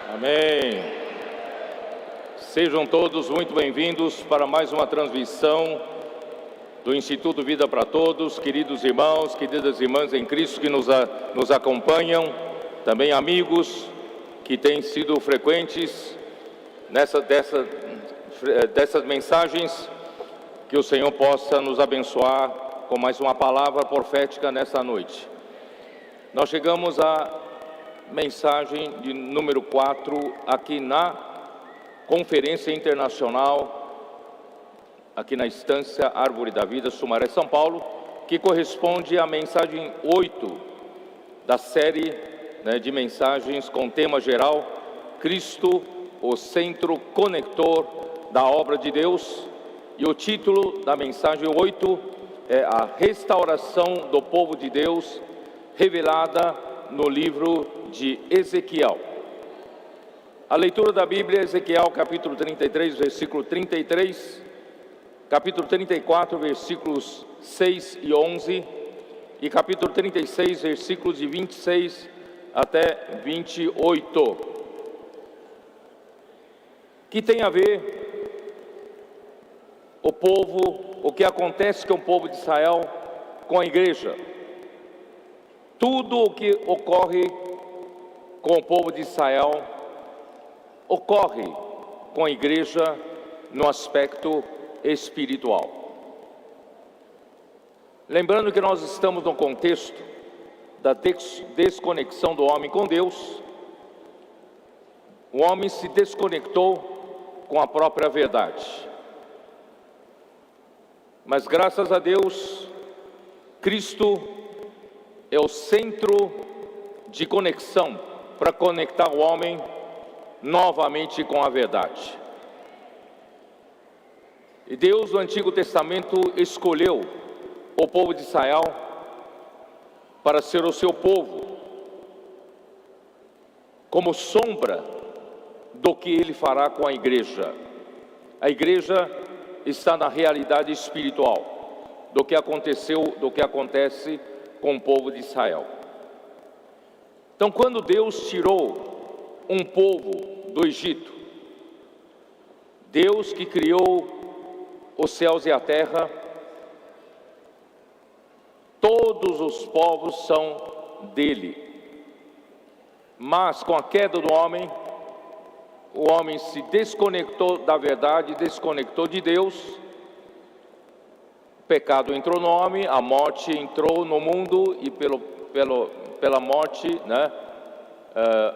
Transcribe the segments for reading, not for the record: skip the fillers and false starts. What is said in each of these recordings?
Amém. Sejam todos muito bem-vindos para mais uma transmissão do Instituto Vida para Todos, queridos irmãos, queridas irmãs em Cristo que nos acompanham, também amigos que têm sido frequentes dessas mensagens, que o Senhor possa nos abençoar com mais uma palavra profética nessa noite. Nós chegamos à mensagem de número 4 aqui na Conferência Internacional, aqui na Estância Árvore da Vida, Sumaré, São Paulo, que corresponde à mensagem 8 da série de mensagens com tema geral, Cristo, o centro conector da obra de Deus, e o título da mensagem 8 é a restauração do povo de Deus, revelada no livro de Ezequiel. A leitura da Bíblia, Ezequiel capítulo 33, versículo 33, capítulo 34, versículos 6 e 11, e capítulo 36, versículos de 26 até 28, que tem a ver o que acontece com o povo de Israel, com a igreja. Tudo o que ocorre com o povo de Israel ocorre com a igreja no aspecto espiritual. Lembrando que nós estamos no contexto da desconexão do homem com Deus. O homem se desconectou com a própria verdade. Mas graças a Deus, Cristo é o centro de conexão para conectar o homem novamente com a verdade. E Deus, no Antigo Testamento, escolheu o povo de Israel para ser o seu povo, como sombra do que Ele fará com a igreja. A igreja está na realidade espiritual do que acontece com o povo de Israel. Então, quando Deus tirou um povo do Egito, Deus que criou os céus e a terra, todos os povos são dele. Mas com a queda do homem, o homem se desconectou da verdade, desconectou de Deus. O pecado entrou no homem, a morte entrou no mundo, e pela morte,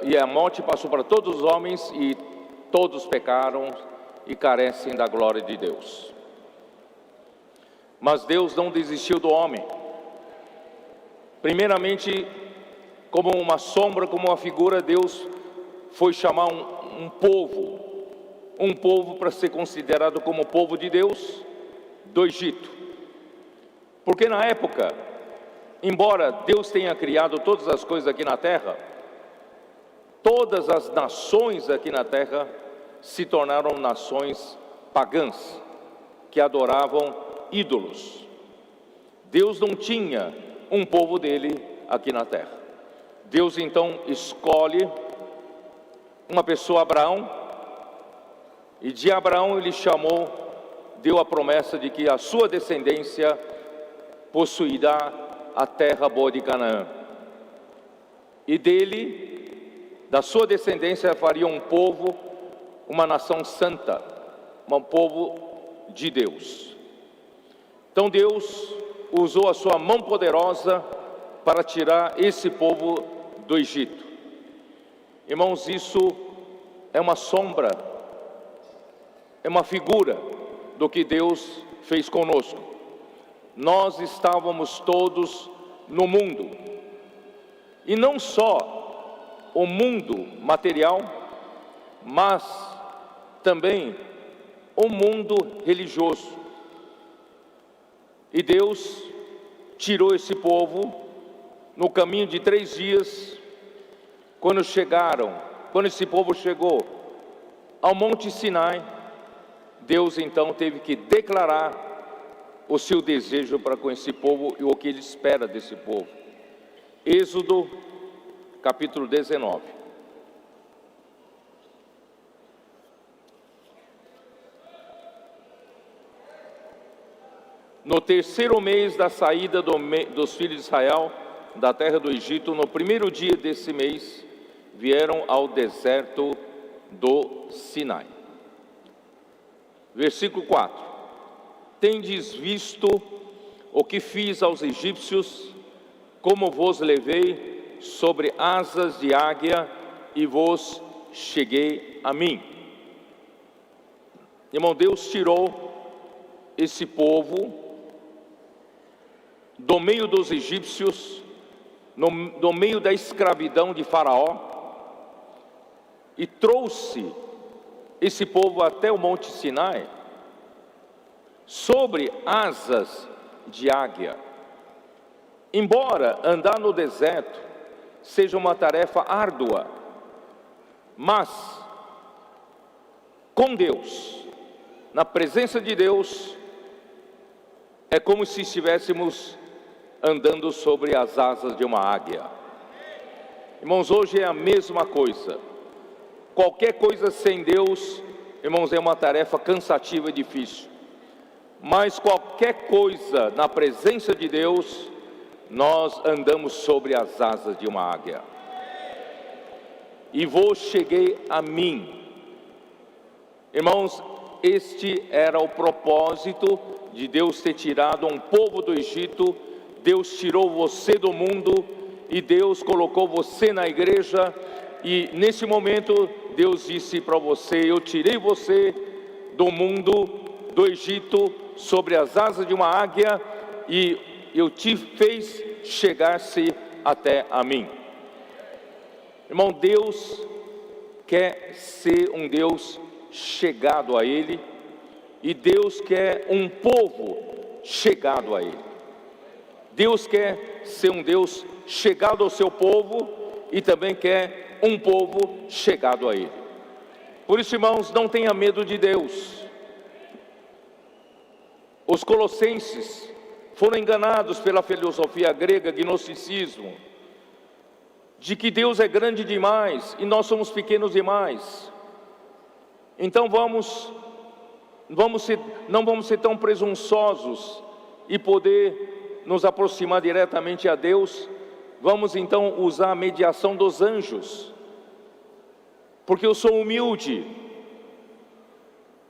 e a morte passou para todos os homens, e todos pecaram e carecem da glória de Deus. Mas Deus não desistiu do homem. Primeiramente, como uma sombra, como uma figura, Deus foi chamar um povo para ser considerado como povo de Deus do Egito. Porque na época, embora Deus tenha criado todas as coisas aqui na terra, todas as nações aqui na terra se tornaram nações pagãs, que adoravam ídolos. Deus não tinha um povo dele aqui na terra. Deus então escolhe uma pessoa, Abraão, e de Abraão ele deu a promessa de que a sua descendência possuirá a terra boa de Canaã. E da sua descendência faria um povo, uma nação santa, um povo de Deus. Então Deus usou a sua mão poderosa para tirar esse povo do Egito. Irmãos, isso é uma sombra, é uma figura do que Deus fez conosco. Nós estávamos todos no mundo, e não só o mundo material, mas também o mundo religioso. E Deus tirou esse povo no caminho de 3 dias, quando esse povo chegou ao Monte Sinai. Deus então teve que declarar o seu desejo para com esse povo e o que ele espera desse povo. Êxodo capítulo 19. no terceiro mês da saída dos filhos de Israel da terra do Egito, no primeiro dia desse mês, vieram ao deserto do Sinai. Versículo 4: Tendes visto o que fiz aos egípcios, como vos levei sobre asas de águia e vos cheguei a mim. Irmão, Deus tirou esse povo do meio dos egípcios, no meio da escravidão de Faraó, e trouxe esse povo até o Monte Sinai, sobre asas de águia. Embora andar no deserto seja uma tarefa árdua, mas com Deus, na presença de Deus, é como se estivéssemos andando sobre as asas de uma águia. Irmãos, hoje é a mesma coisa. Qualquer coisa sem Deus, irmãos, é uma tarefa cansativa e difícil. Mas qualquer coisa na presença de Deus, nós andamos sobre as asas de uma águia. E vos cheguei a mim. Irmãos, este era o propósito de Deus ter tirado um povo do Egito. Deus tirou você do mundo e Deus colocou você na igreja. E nesse momento Deus disse para você: eu tirei você do mundo, do Egito, sobre as asas de uma águia, e eu te fiz chegar-se até a mim. Irmão, Deus quer ser um Deus chegado a Ele, e Deus quer um povo chegado a Ele. Deus quer ser um Deus chegado ao seu povo e também quer um povo chegado a Ele. Por isso, irmãos, não tenha medo de Deus. Os colossenses foram enganados pela filosofia grega, gnosticismo, de que Deus é grande demais e nós somos pequenos demais. Então não vamos ser tão presunçosos e poder nos aproximar diretamente a Deus. Vamos então usar a mediação dos anjos, porque eu sou humilde,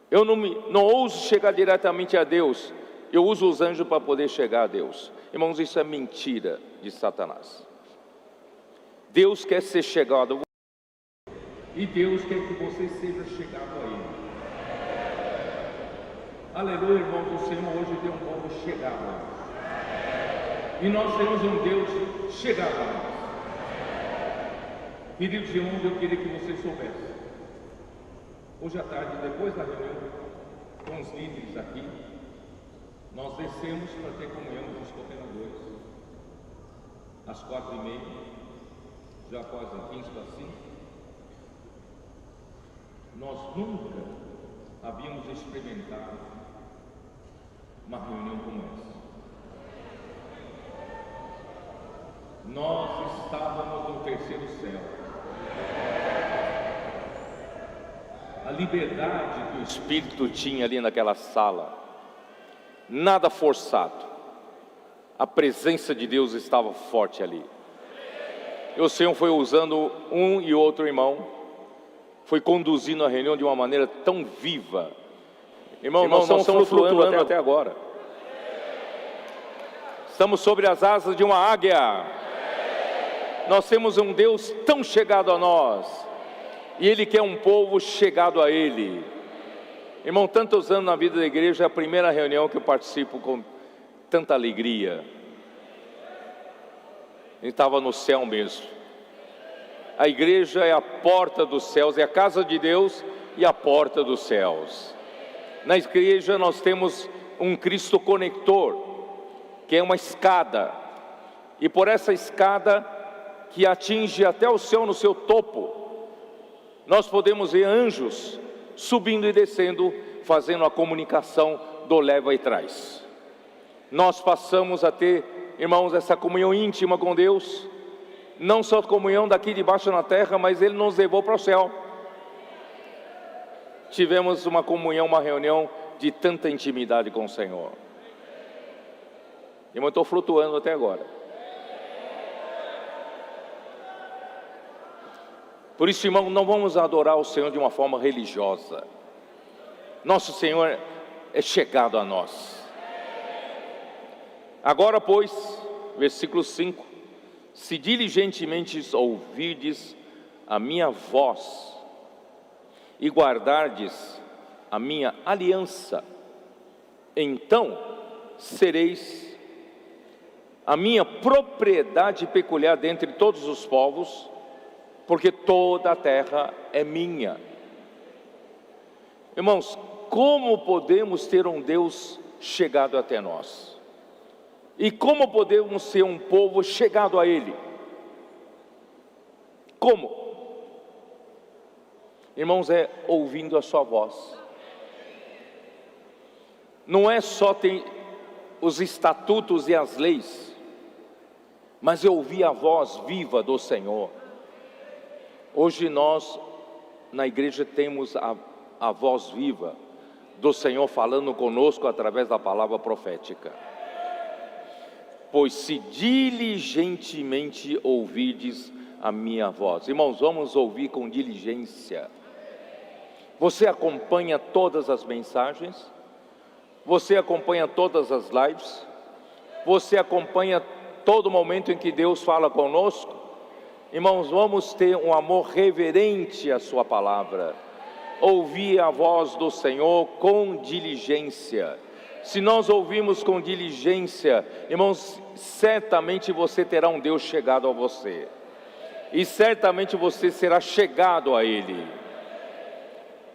eu não ouso chegar diretamente a Deus, eu uso os anjos para poder chegar a Deus. Irmãos, isso é mentira de Satanás. Deus quer ser chegado, e Deus quer que você seja chegado a Ele. Aleluia, irmãos, o Senhor hoje tem um povo chegado a nós. E nós temos um Deus chegado a nós. Queridos irmãos, eu queria que vocês soubessem. Hoje à tarde, depois da reunião com os líderes aqui, nós descemos para ter comunhão com os coordenadores. Às 4h30, já quase 15 para 5. Nós nunca havíamos experimentado uma reunião como essa. Nós estávamos no terceiro céu. A liberdade que o Espírito tinha ali naquela sala, nada forçado. A presença de Deus estava forte ali. E o Senhor foi usando um e outro irmão, foi conduzindo a reunião de uma maneira tão viva. Irmão, nós estamos flutuando até agora. Estamos sobre as asas de uma águia. Nós temos um Deus tão chegado a nós, e Ele quer um povo chegado a Ele. Irmão, tantos anos na vida da igreja, é a primeira reunião que eu participo com tanta alegria. Ele estava no céu mesmo. A igreja é a porta dos céus, é a casa de Deus e a porta dos céus. Na igreja nós temos um Cristo conector, que é uma escada, e por essa escada que atinge até o céu, no seu topo, nós podemos ver anjos subindo e descendo, fazendo a comunicação do leva e traz. Nós passamos a ter, irmãos, essa comunhão íntima com Deus, não só comunhão daqui de baixo na terra, mas Ele nos levou para o céu. Tivemos uma comunhão, uma reunião de tanta intimidade com o Senhor. Irmão, eu estou flutuando até agora. Por isso, irmão, não vamos adorar o Senhor de uma forma religiosa. Nosso Senhor é chegado a nós. Agora, pois, versículo 5: se diligentemente ouvirdes a minha voz e guardardes a minha aliança, então sereis a minha propriedade peculiar dentre todos os povos, porque toda a terra é minha. Irmãos, como podemos ter um Deus chegado até nós? E como podemos ser um povo chegado a Ele? Como? Irmãos, é ouvindo a sua voz. Não é só ter os estatutos e as leis, mas é ouvir a voz viva do Senhor. Hoje nós, na igreja, temos a voz viva do Senhor falando conosco através da palavra profética. Pois se diligentemente ouvirdes a minha voz. Irmãos, vamos ouvir com diligência. Você acompanha todas as mensagens? Você acompanha todas as lives? Você acompanha todo momento em que Deus fala conosco? Irmãos, vamos ter um amor reverente à sua palavra. Ouvir a voz do Senhor com diligência. Se nós ouvirmos com diligência, irmãos, certamente você terá um Deus chegado a você. E certamente você será chegado a Ele.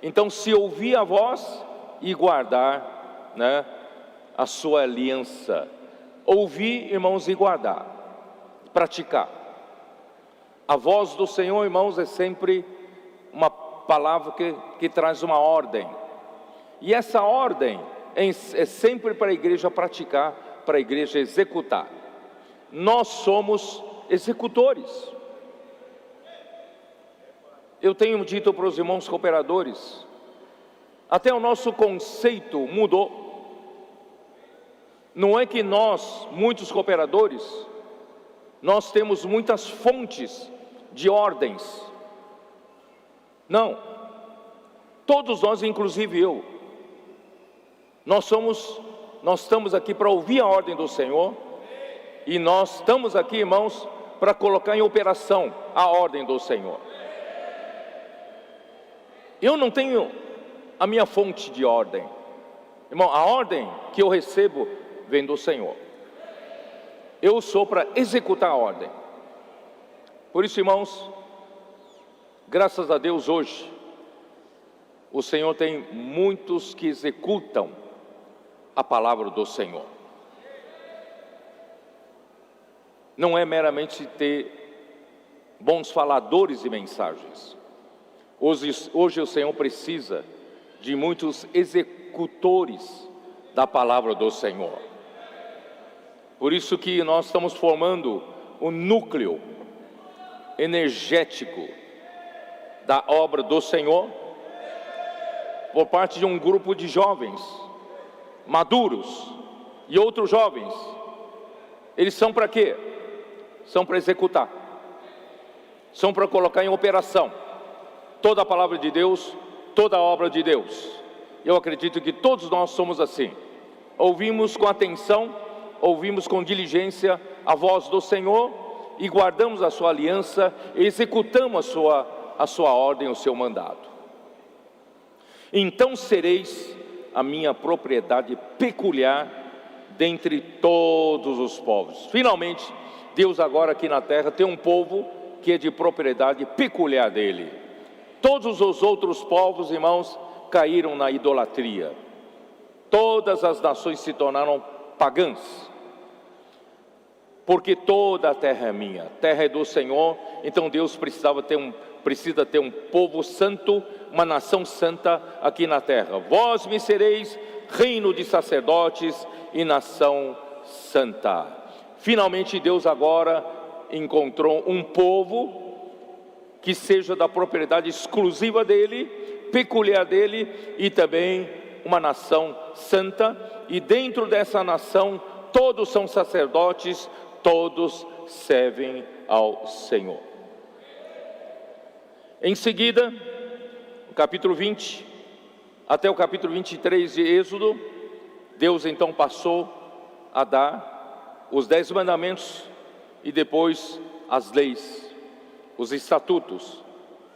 Então, se ouvir a voz e guardar, a sua aliança. Ouvir, irmãos, e guardar. Praticar. A voz do Senhor, irmãos, é sempre uma palavra que traz uma ordem. E essa ordem é sempre para a igreja praticar, para a igreja executar. Nós somos executores. Eu tenho dito para os irmãos cooperadores, até o nosso conceito mudou. Não é que nós, muitos cooperadores, nós temos muitas fontes de ordens. Não. Todos nós, inclusive eu, nós estamos aqui para ouvir a ordem do Senhor, e nós estamos aqui, irmãos, para colocar em operação a ordem do Senhor. Eu não tenho a minha fonte de ordem, irmão. A ordem que eu recebo vem do Senhor. Eu sou para executar a ordem. Por isso, irmãos, graças a Deus hoje, o Senhor tem muitos que executam a palavra do Senhor. Não é meramente ter bons faladores de mensagens. Hoje o Senhor precisa de muitos executores da palavra do Senhor. Por isso que nós estamos formando o núcleo energético da obra do Senhor, por parte de um grupo de jovens maduros e outros jovens. Eles são para quê? São para executar, são para colocar em operação toda a palavra de Deus, toda a obra de Deus. Eu acredito que todos nós somos assim. Ouvimos com atenção, ouvimos com diligência a voz do Senhor e guardamos a sua aliança e executamos a sua ordem, o seu mandado. Então sereis a minha propriedade peculiar dentre todos os povos. Finalmente, Deus agora aqui na terra tem um povo que é de propriedade peculiar dele. Todos os outros povos, irmãos, caíram na idolatria. Todas as nações se tornaram pagãs. Porque toda a terra é minha, a terra é do Senhor. Então Deus precisa ter um povo santo, uma nação santa aqui na terra. Vós me sereis reino de sacerdotes e nação santa. Finalmente Deus agora encontrou um povo que seja da propriedade exclusiva dele, peculiar dele, e também uma nação santa. E dentro dessa nação todos são sacerdotes, todos servem ao Senhor. Em seguida, no capítulo 20, até o capítulo 23 de Êxodo, Deus então passou a dar os 10 mandamentos e depois as leis, os estatutos,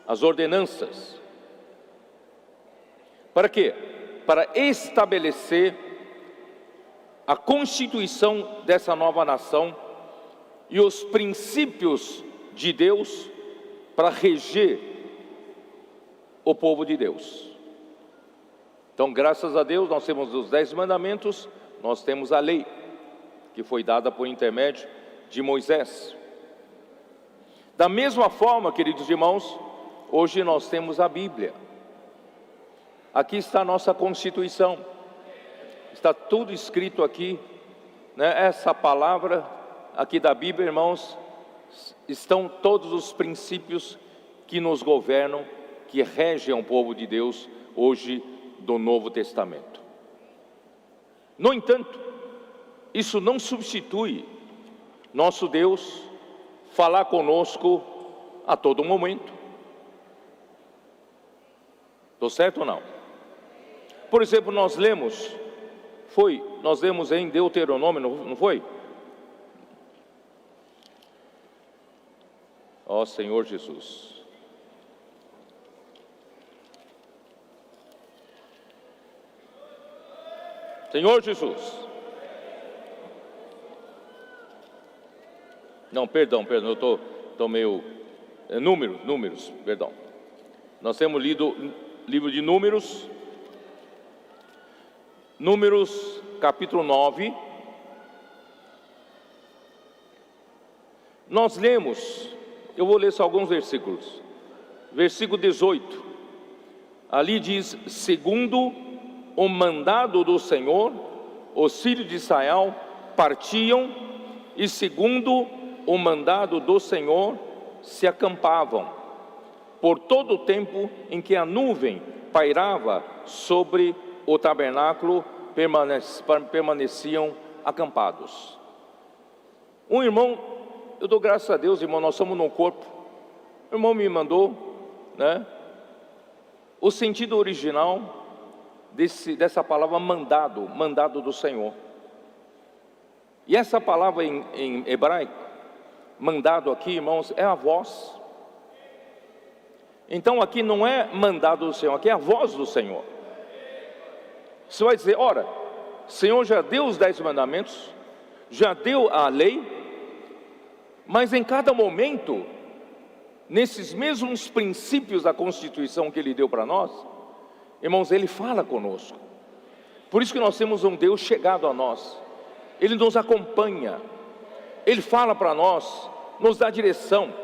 as ordenanças. Para quê? Para estabelecer a constituição dessa nova nação e os princípios de Deus para reger o povo de Deus. Então, graças a Deus, nós temos os 10 mandamentos, nós temos a lei, que foi dada por intermédio de Moisés. Da mesma forma, queridos irmãos, hoje nós temos a Bíblia. Aqui está a nossa Constituição, está tudo escrito aqui, né? Essa palavra aqui da Bíblia, irmãos, estão todos os princípios que nos governam, que regem o povo de Deus hoje do Novo Testamento. No entanto, isso não substitui nosso Deus falar conosco a todo momento. Estou certo ou não? Por exemplo, nós lemos em Deuteronômio, não foi? Ó Senhor Jesus. Senhor Jesus. Não, perdão, eu estou meio... Números, perdão. Nós temos lido livro de Números, capítulo 9. Nós lemos, eu vou ler só alguns versículos. Versículo 18. Ali diz: segundo o mandado do Senhor, os filhos de Israel partiam, e segundo o mandado do Senhor se acampavam, por todo o tempo em que a nuvem pairava sobre o tabernáculo, permaneciam acampados. Um irmão, eu dou graças a Deus, irmão, nós somos no corpo. O irmão me mandou, né, o sentido original dessa palavra mandado do Senhor. E essa palavra em hebraico, mandado aqui, irmãos, é a voz. Então aqui não é mandado do Senhor, aqui é a voz do Senhor. Você vai dizer, ora, o Senhor já deu os 10 mandamentos, já deu a lei, mas em cada momento, nesses mesmos princípios da Constituição que Ele deu para nós, irmãos, Ele fala conosco. Por isso que nós temos um Deus chegado a nós. Ele nos acompanha, Ele fala para nós, nos dá direção.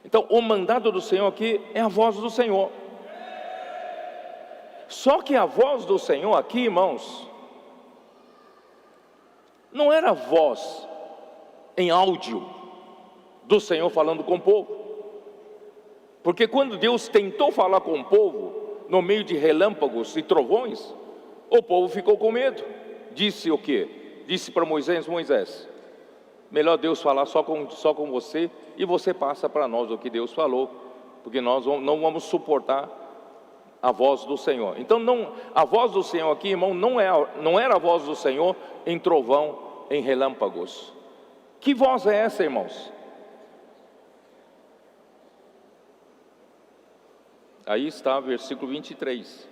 Então, o mandado do Senhor aqui é a voz do Senhor. Só que a voz do Senhor aqui, irmãos, não era a voz em áudio do Senhor falando com o povo. Porque quando Deus tentou falar com o povo, no meio de relâmpagos e trovões, o povo ficou com medo. Disse o quê? Disse para Moisés, melhor Deus falar só com você, e você passa para nós o que Deus falou, porque nós não vamos suportar a voz do Senhor. Então a voz do Senhor aqui, irmão, não era a voz do Senhor em trovão, em relâmpagos. Que voz é essa, irmãos? Aí está versículo 23.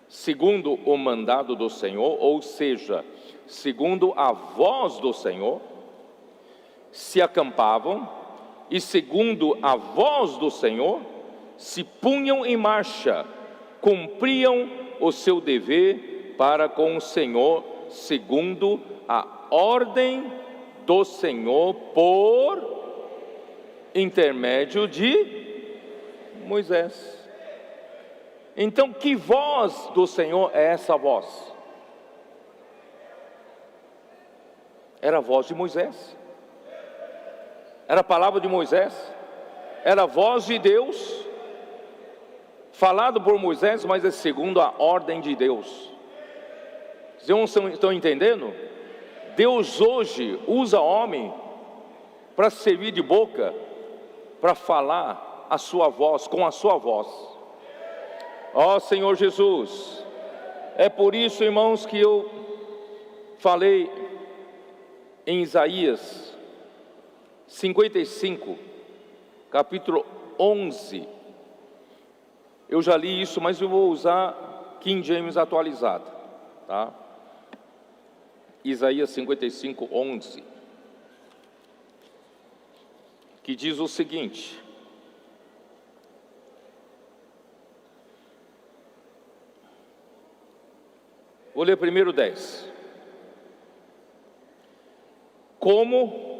Segundo o mandado do Senhor, ou seja, segundo a voz do Senhor, se acampavam, e segundo a voz do Senhor, se punham em marcha, cumpriam o seu dever para com o Senhor, segundo a ordem do Senhor, por intermédio de Moisés. Então, que voz do Senhor é essa voz? Era a voz de Moisés, era a palavra de Moisés, era a voz de Deus, falado por Moisés, mas é segundo a ordem de Deus. Vocês estão entendendo? Deus hoje usa homem para servir de boca, para falar a sua voz, com a sua voz. Ó Senhor Jesus, é por isso, irmãos, que eu falei em Isaías 55, capítulo 11. Eu já li isso, mas eu vou usar King James atualizado, tá? Isaías 55, 11, que diz o seguinte: vou ler primeiro 10. Como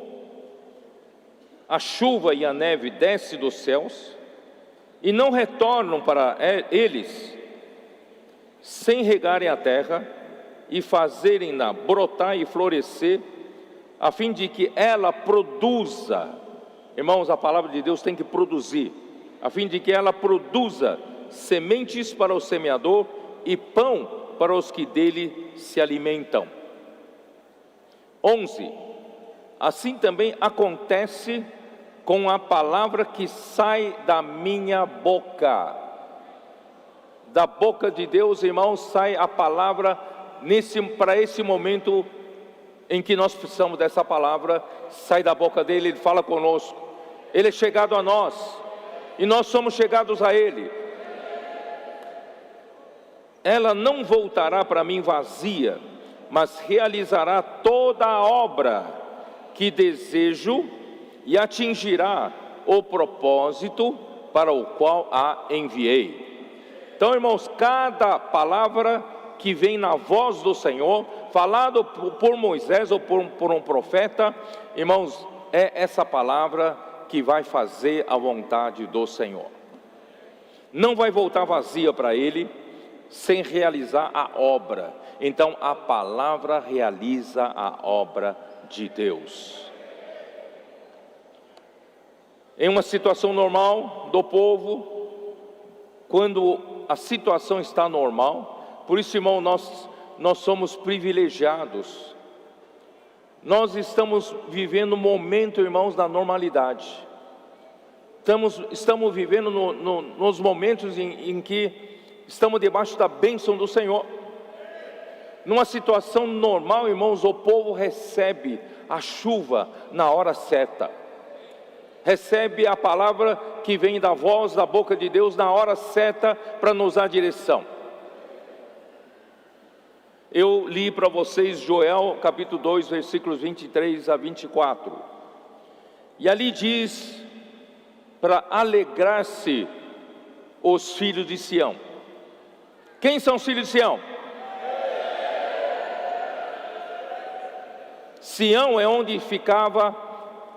a chuva e a neve descem dos céus e não retornam para eles, sem regarem a terra e fazerem-na brotar e florescer, a fim de que ela produza. Irmãos, a palavra de Deus tem que produzir, a fim de que ela produza sementes para o semeador e pão para os que dele se alimentam. 11. Assim também acontece com a palavra que sai da minha boca. Da boca de Deus, irmãos, sai a palavra para esse momento em que nós precisamos dessa palavra. Sai da boca dele, ele fala conosco. Ele é chegado a nós e nós somos chegados a ele. Ela não voltará para mim vazia, mas realizará toda a obra que desejo e atingirá o propósito para o qual a enviei. Então, irmãos, cada palavra que vem na voz do Senhor, falado por Moisés ou por um profeta, irmãos, é essa palavra que vai fazer a vontade do Senhor. Não vai voltar vazia para ele, sem realizar a obra. Então a palavra realiza a obra de Deus. Em uma situação normal do povo, quando a situação está normal, por isso, irmão, nós somos privilegiados. Nós estamos vivendo um momento, irmãos, da normalidade. Estamos vivendo nos momentos em que estamos debaixo da bênção do Senhor. Numa situação normal, irmãos, o povo recebe a chuva na hora certa. Recebe a palavra que vem da voz, da boca de Deus, na hora certa para nos dar direção. Eu li para vocês Joel capítulo 2, versículos 23 a 24. E ali diz para alegrar-se os filhos de Sião. Quem são os filhos de Sião? Sião é onde ficava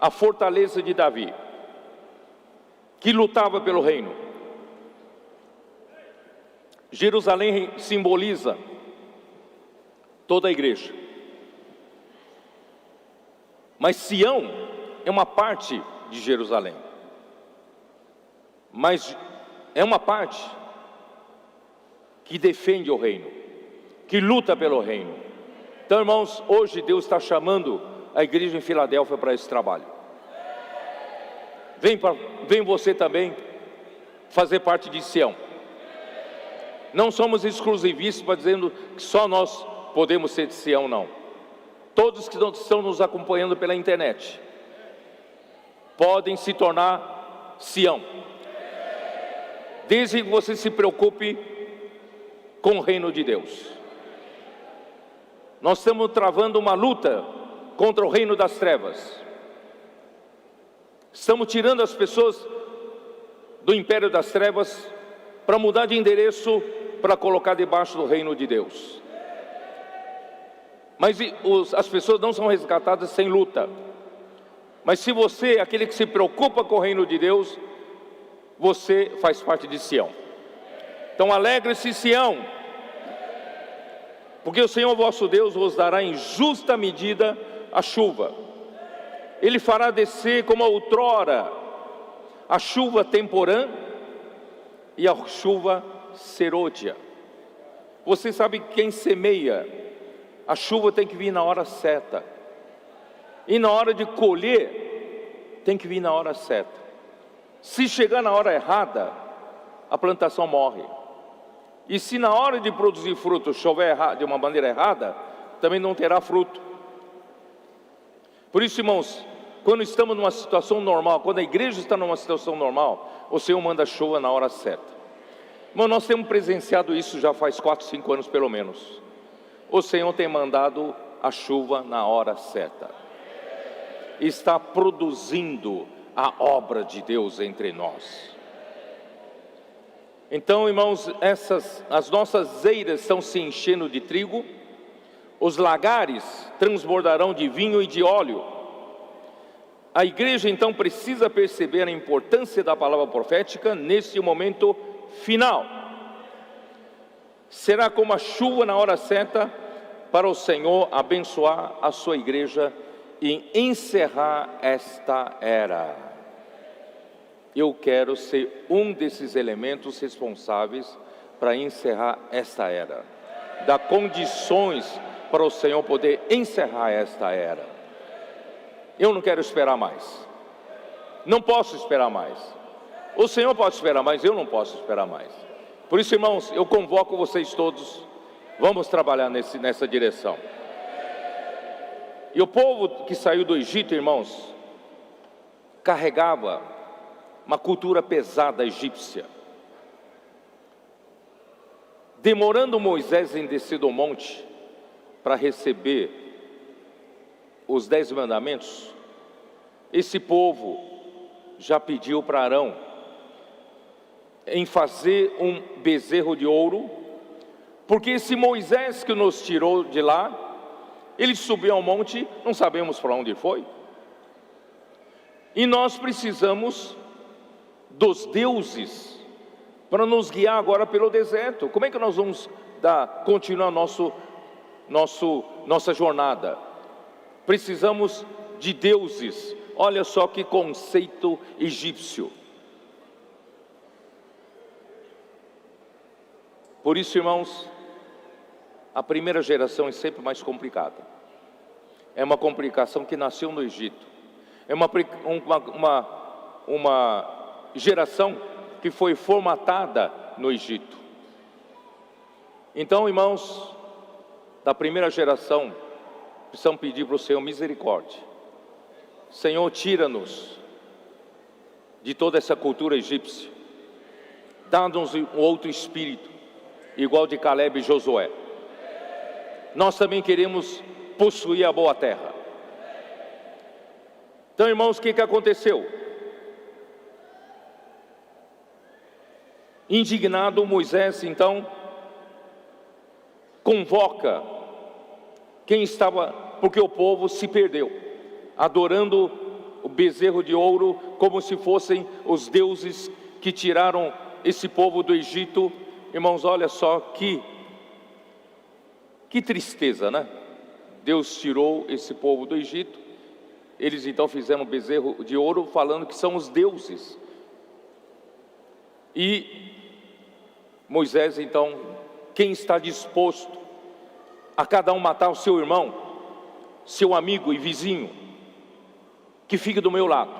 a fortaleza de Davi, que lutava pelo reino. Jerusalém simboliza toda a igreja. Mas Sião é uma parte de Jerusalém. Mas é uma parte que defende o reino, que luta pelo reino. Então, irmãos, hoje Deus está chamando a igreja em Filadélfia para esse trabalho. Vem você também fazer parte de Sião. Não somos exclusivistas para dizendo que só nós podemos ser de Sião, não. Todos que estão nos acompanhando pela internet podem se tornar Sião, desde que você se preocupe com o reino de Deus. Nós estamos travando uma luta contra o reino das trevas. Estamos tirando as pessoas do império das trevas para mudar de endereço, para colocar debaixo do reino de Deus. Mas as pessoas não são resgatadas sem luta. Mas se você é aquele que se preocupa com o reino de Deus, você faz parte de Sião. Então alegre-se, Sião, porque o Senhor vosso Deus vos dará em justa medida a chuva. Ele fará descer como outrora a chuva temporã e a chuva serôdia. Você sabe que quem semeia A chuva tem que vir na hora certa. E na hora de colher, tem que vir na hora certa. Se chegar na hora errada, a plantação morre. E se na hora de produzir fruto chover de uma maneira errada, também não terá fruto. Por isso, irmãos, quando estamos numa situação normal, quando a igreja está numa situação normal, o Senhor manda chuva na hora certa. Mas nós temos presenciado isso já faz 4, 5 anos pelo menos. O Senhor tem mandado a chuva na hora certa. Está produzindo a obra de Deus entre nós. Então, irmãos, as nossas eiras estão se enchendo de trigo, os lagares transbordarão de vinho e de óleo. A igreja então precisa perceber a importância da palavra profética nesse momento final. Será como a chuva na hora certa para o Senhor abençoar a sua igreja e encerrar esta era. Eu quero ser um desses elementos responsáveis para encerrar esta era. Dar condições para o Senhor poder encerrar esta era. Eu não quero esperar mais. Não posso esperar mais. O Senhor pode esperar mais, eu não posso esperar mais. Por isso, irmãos, eu convoco vocês todos. Vamos trabalhar nessa direção. E o povo que saiu do Egito, irmãos, carregava uma cultura pesada egípcia. Demorando Moisés em descer do monte para receber os 10 mandamentos, esse povo já pediu para Arão em fazer um bezerro de ouro, porque esse Moisés que nos tirou de lá, ele subiu ao monte, não sabemos para onde foi, e nós precisamos dos deuses para nos guiar agora pelo deserto. Como é que nós vamos continuar nossa jornada? Precisamos de deuses. Olha só que conceito egípcio. Por isso, irmãos, a primeira geração é sempre mais complicada. É uma complicação que nasceu no Egito. É uma geração que foi formatada no Egito. Então, irmãos, da primeira geração, precisamos pedir para o Senhor misericórdia. Senhor, tira-nos de toda essa cultura egípcia. Dá-nos um outro espírito, igual de Caleb e Josué. Nós também queremos possuir a boa terra. Então, irmãos, o que aconteceu? Indignado, Moisés então convoca quem estava, porque o povo se perdeu, adorando o bezerro de ouro como se fossem os deuses que tiraram esse povo do Egito. Irmãos, olha só que tristeza, né? Deus tirou esse povo do Egito, eles então fizeram um bezerro de ouro falando que são os deuses. E Moisés então, quem está disposto a cada um matar o seu irmão, seu amigo e vizinho, que fica do meu lado?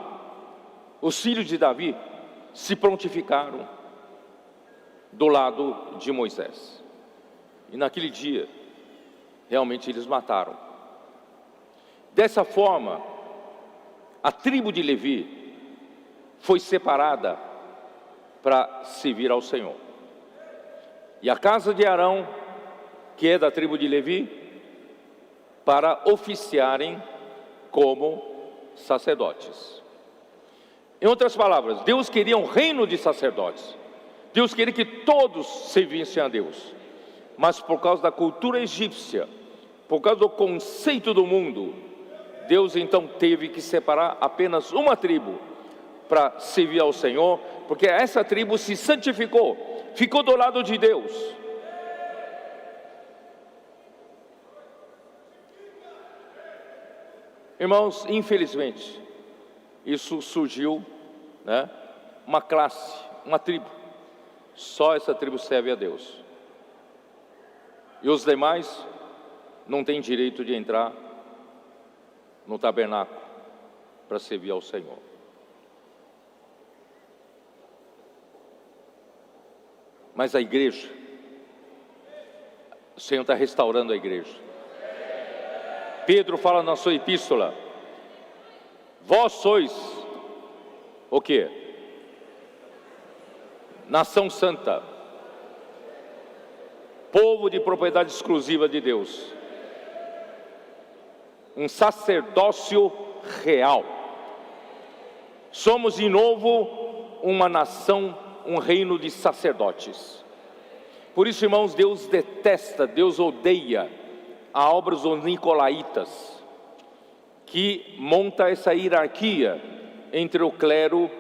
Os filhos de Davi se prontificaram do lado de Moisés. E naquele dia, realmente eles mataram. Dessa forma, a tribo de Levi foi separada para servir ao Senhor. E a casa de Arão, que é da tribo de Levi, para oficiarem como sacerdotes. Em outras palavras, Deus queria um reino de sacerdotes. Deus queria que todos servissem a Deus. Mas por causa da cultura egípcia, por causa do conceito do mundo, Deus então teve que separar apenas uma tribo para servir ao Senhor, porque essa tribo se santificou, ficou do lado de Deus. Irmãos, infelizmente, isso surgiu, né? Uma classe, uma tribo, só essa tribo serve a Deus. E os demais não tem direito de entrar no tabernáculo para servir ao Senhor. Mas a igreja, o Senhor está restaurando a igreja. Pedro fala na sua epístola: vós sois o quê? Nação santa, povo de propriedade exclusiva de Deus, um sacerdócio real. Somos de novo uma nação, um reino de sacerdotes. Por isso, irmãos, Deus detesta, Deus odeia a obra dos nicolaítas, que monta essa hierarquia entre o clero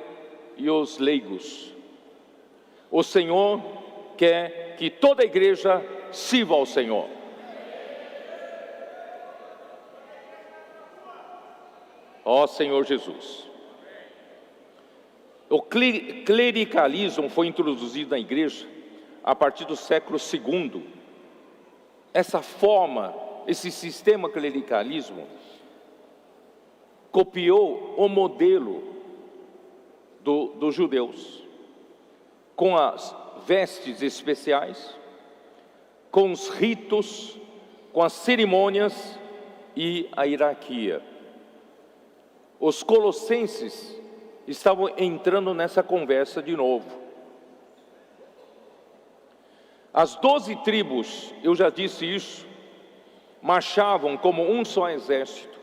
e os leigos. O Senhor quer que toda a igreja sirva ao Senhor. Ó Senhor Jesus. O clericalismo foi introduzido na igreja a partir do século II. Essa forma, esse sistema clericalismo copiou o modelo dos judeus, com as vestes especiais, com os ritos, com as cerimônias e a hierarquia. Os colossenses estavam entrando nessa conversa de novo. As 12 tribos, eu já disse isso, marchavam como um só exército,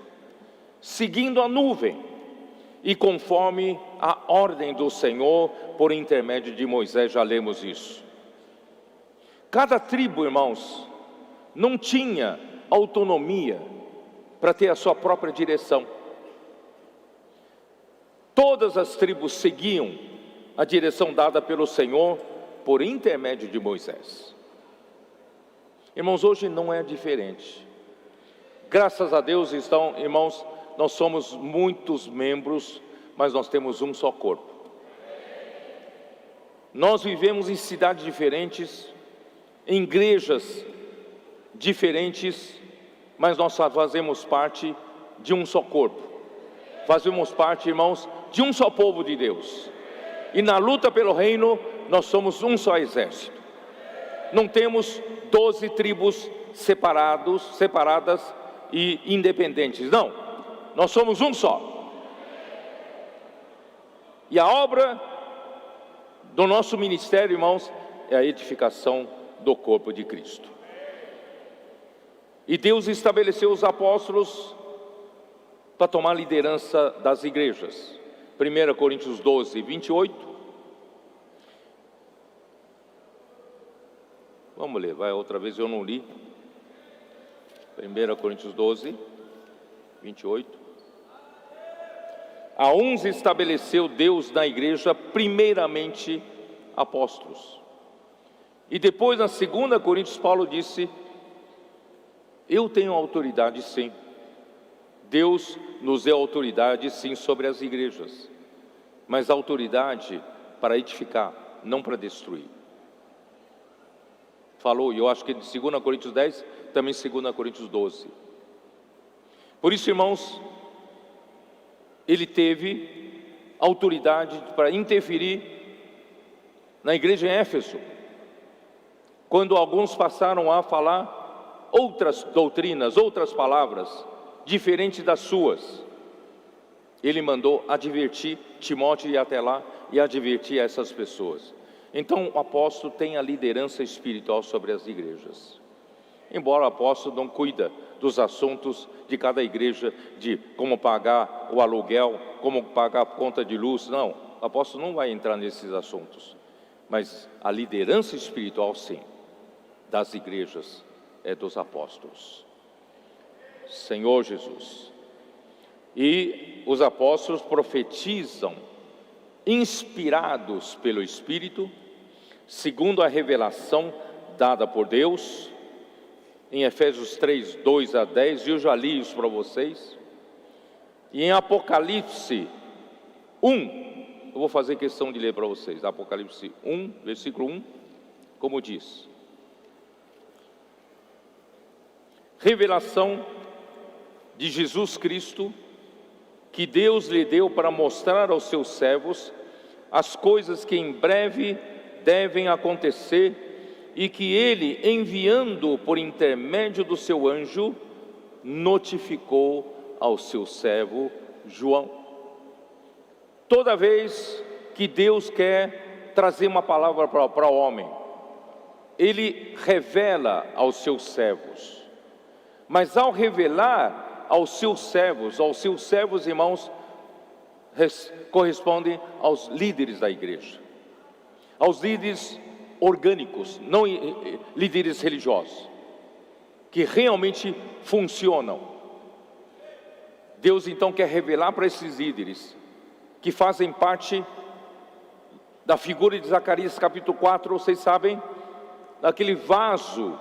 seguindo a nuvem e conforme a ordem do Senhor por intermédio de Moisés. Já lemos isso. Cada tribo, irmãos, não tinha autonomia para ter a sua própria direção. Todas as tribos seguiam a direção dada pelo Senhor por intermédio de Moisés. Irmãos, hoje não é diferente. Graças a Deus, irmãos, nós somos muitos membros, mas nós temos um só corpo. Nós vivemos em cidades diferentes, em igrejas diferentes, mas nós fazemos parte de um só corpo. Fazemos parte, irmãos, de um só povo de Deus. E na luta pelo reino, nós somos um só exército. Não temos 12 tribos separadas e independentes. Não, nós somos um só. E a obra do nosso ministério, irmãos, é a edificação do corpo de Cristo. E Deus estabeleceu os apóstolos para tomar liderança das igrejas. 1 Coríntios 12, 28. Vamos ler, vai outra vez, eu não li. 1 Coríntios 12, 28. A uns estabeleceu Deus na igreja primeiramente apóstolos. E depois na 2 Coríntios Paulo disse: eu tenho autoridade sim. Deus nos deu autoridade sim sobre as igrejas, mas autoridade para edificar, não para destruir. Falou, e eu acho que de 2 Coríntios 10, também 2 Coríntios 12. Por isso, irmãos, ele teve autoridade para interferir na igreja em Éfeso, quando alguns passaram a falar outras doutrinas, outras palavras, diferentes das suas. Ele mandou advertir Timóteo ir até lá e advertir essas pessoas. Então o apóstolo tem a liderança espiritual sobre as igrejas. Embora o apóstolo não cuida dos assuntos de cada igreja, de como pagar o aluguel, como pagar a conta de luz, não, o apóstolo não vai entrar nesses assuntos. Mas a liderança espiritual sim, das igrejas, é dos apóstolos. Senhor Jesus. E os apóstolos profetizam, inspirados pelo Espírito, segundo a revelação dada por Deus, em Efésios 3, 2 a 10, eu já li isso para vocês, e em Apocalipse 1, eu vou fazer questão de ler para vocês, Apocalipse 1, versículo 1, como diz: revelação de Jesus Cristo, que Deus lhe deu para mostrar aos seus servos as coisas que em breve devem acontecer, e que ele, enviando por intermédio do seu anjo, notificou ao seu servo João. Toda vez que Deus quer trazer uma palavra para o homem, Ele revela aos seus servos. Mas ao revelar aos seus servos, irmãos, correspondem aos líderes da igreja, aos líderes orgânicos, não líderes religiosos, que realmente funcionam. Deus então quer revelar para esses líderes, que fazem parte da figura de Zacarias capítulo 4, vocês sabem, daquele vaso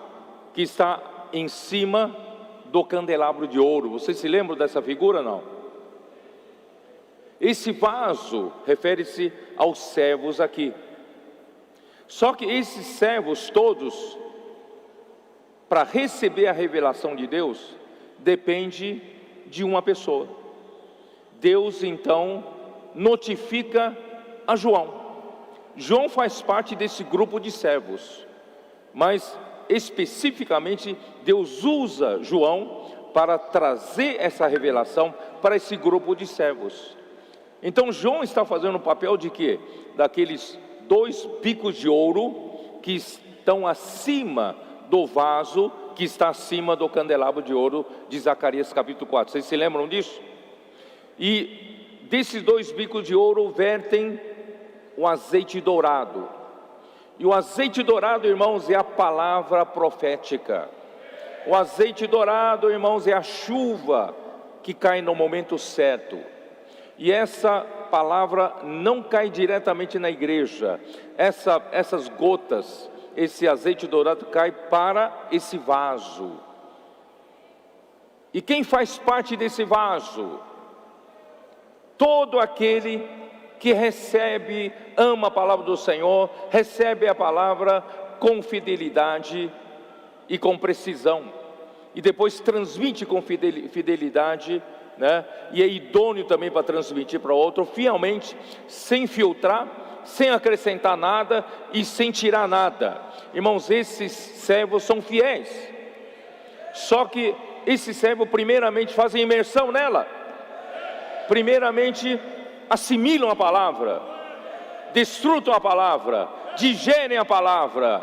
que está em cima do candelabro de ouro. Vocês se lembram dessa figura, não? Esse vaso refere-se aos servos aqui. Só que esses servos todos, para receber a revelação de Deus, depende de uma pessoa. Deus então notifica a João. João faz parte desse grupo de servos, mas especificamente Deus usa João para trazer essa revelação para esse grupo de servos. Então João está fazendo o papel de quê? Daqueles 2 bicos de ouro que estão acima do vaso, que está acima do candelabro de ouro de Zacarias capítulo 4. Vocês se lembram disso? E desses 2 bicos de ouro vertem o azeite dourado. E o azeite dourado, irmãos, é a palavra profética. O azeite dourado, irmãos, é a chuva que cai no momento certo. E essa palavra não cai diretamente na igreja. Essas gotas, esse azeite dourado cai para esse vaso. E quem faz parte desse vaso? Todo aquele que recebe, ama a palavra do Senhor, recebe a palavra com fidelidade e com precisão, e depois transmite com fidelidade, né? E é idôneo também para transmitir para o outro, fielmente, sem filtrar, sem acrescentar nada e sem tirar nada. Irmãos, esses servos são fiéis, só que esses servos primeiramente fazem imersão nela, primeiramente assimilam a palavra, desfrutam a palavra, digerem a palavra.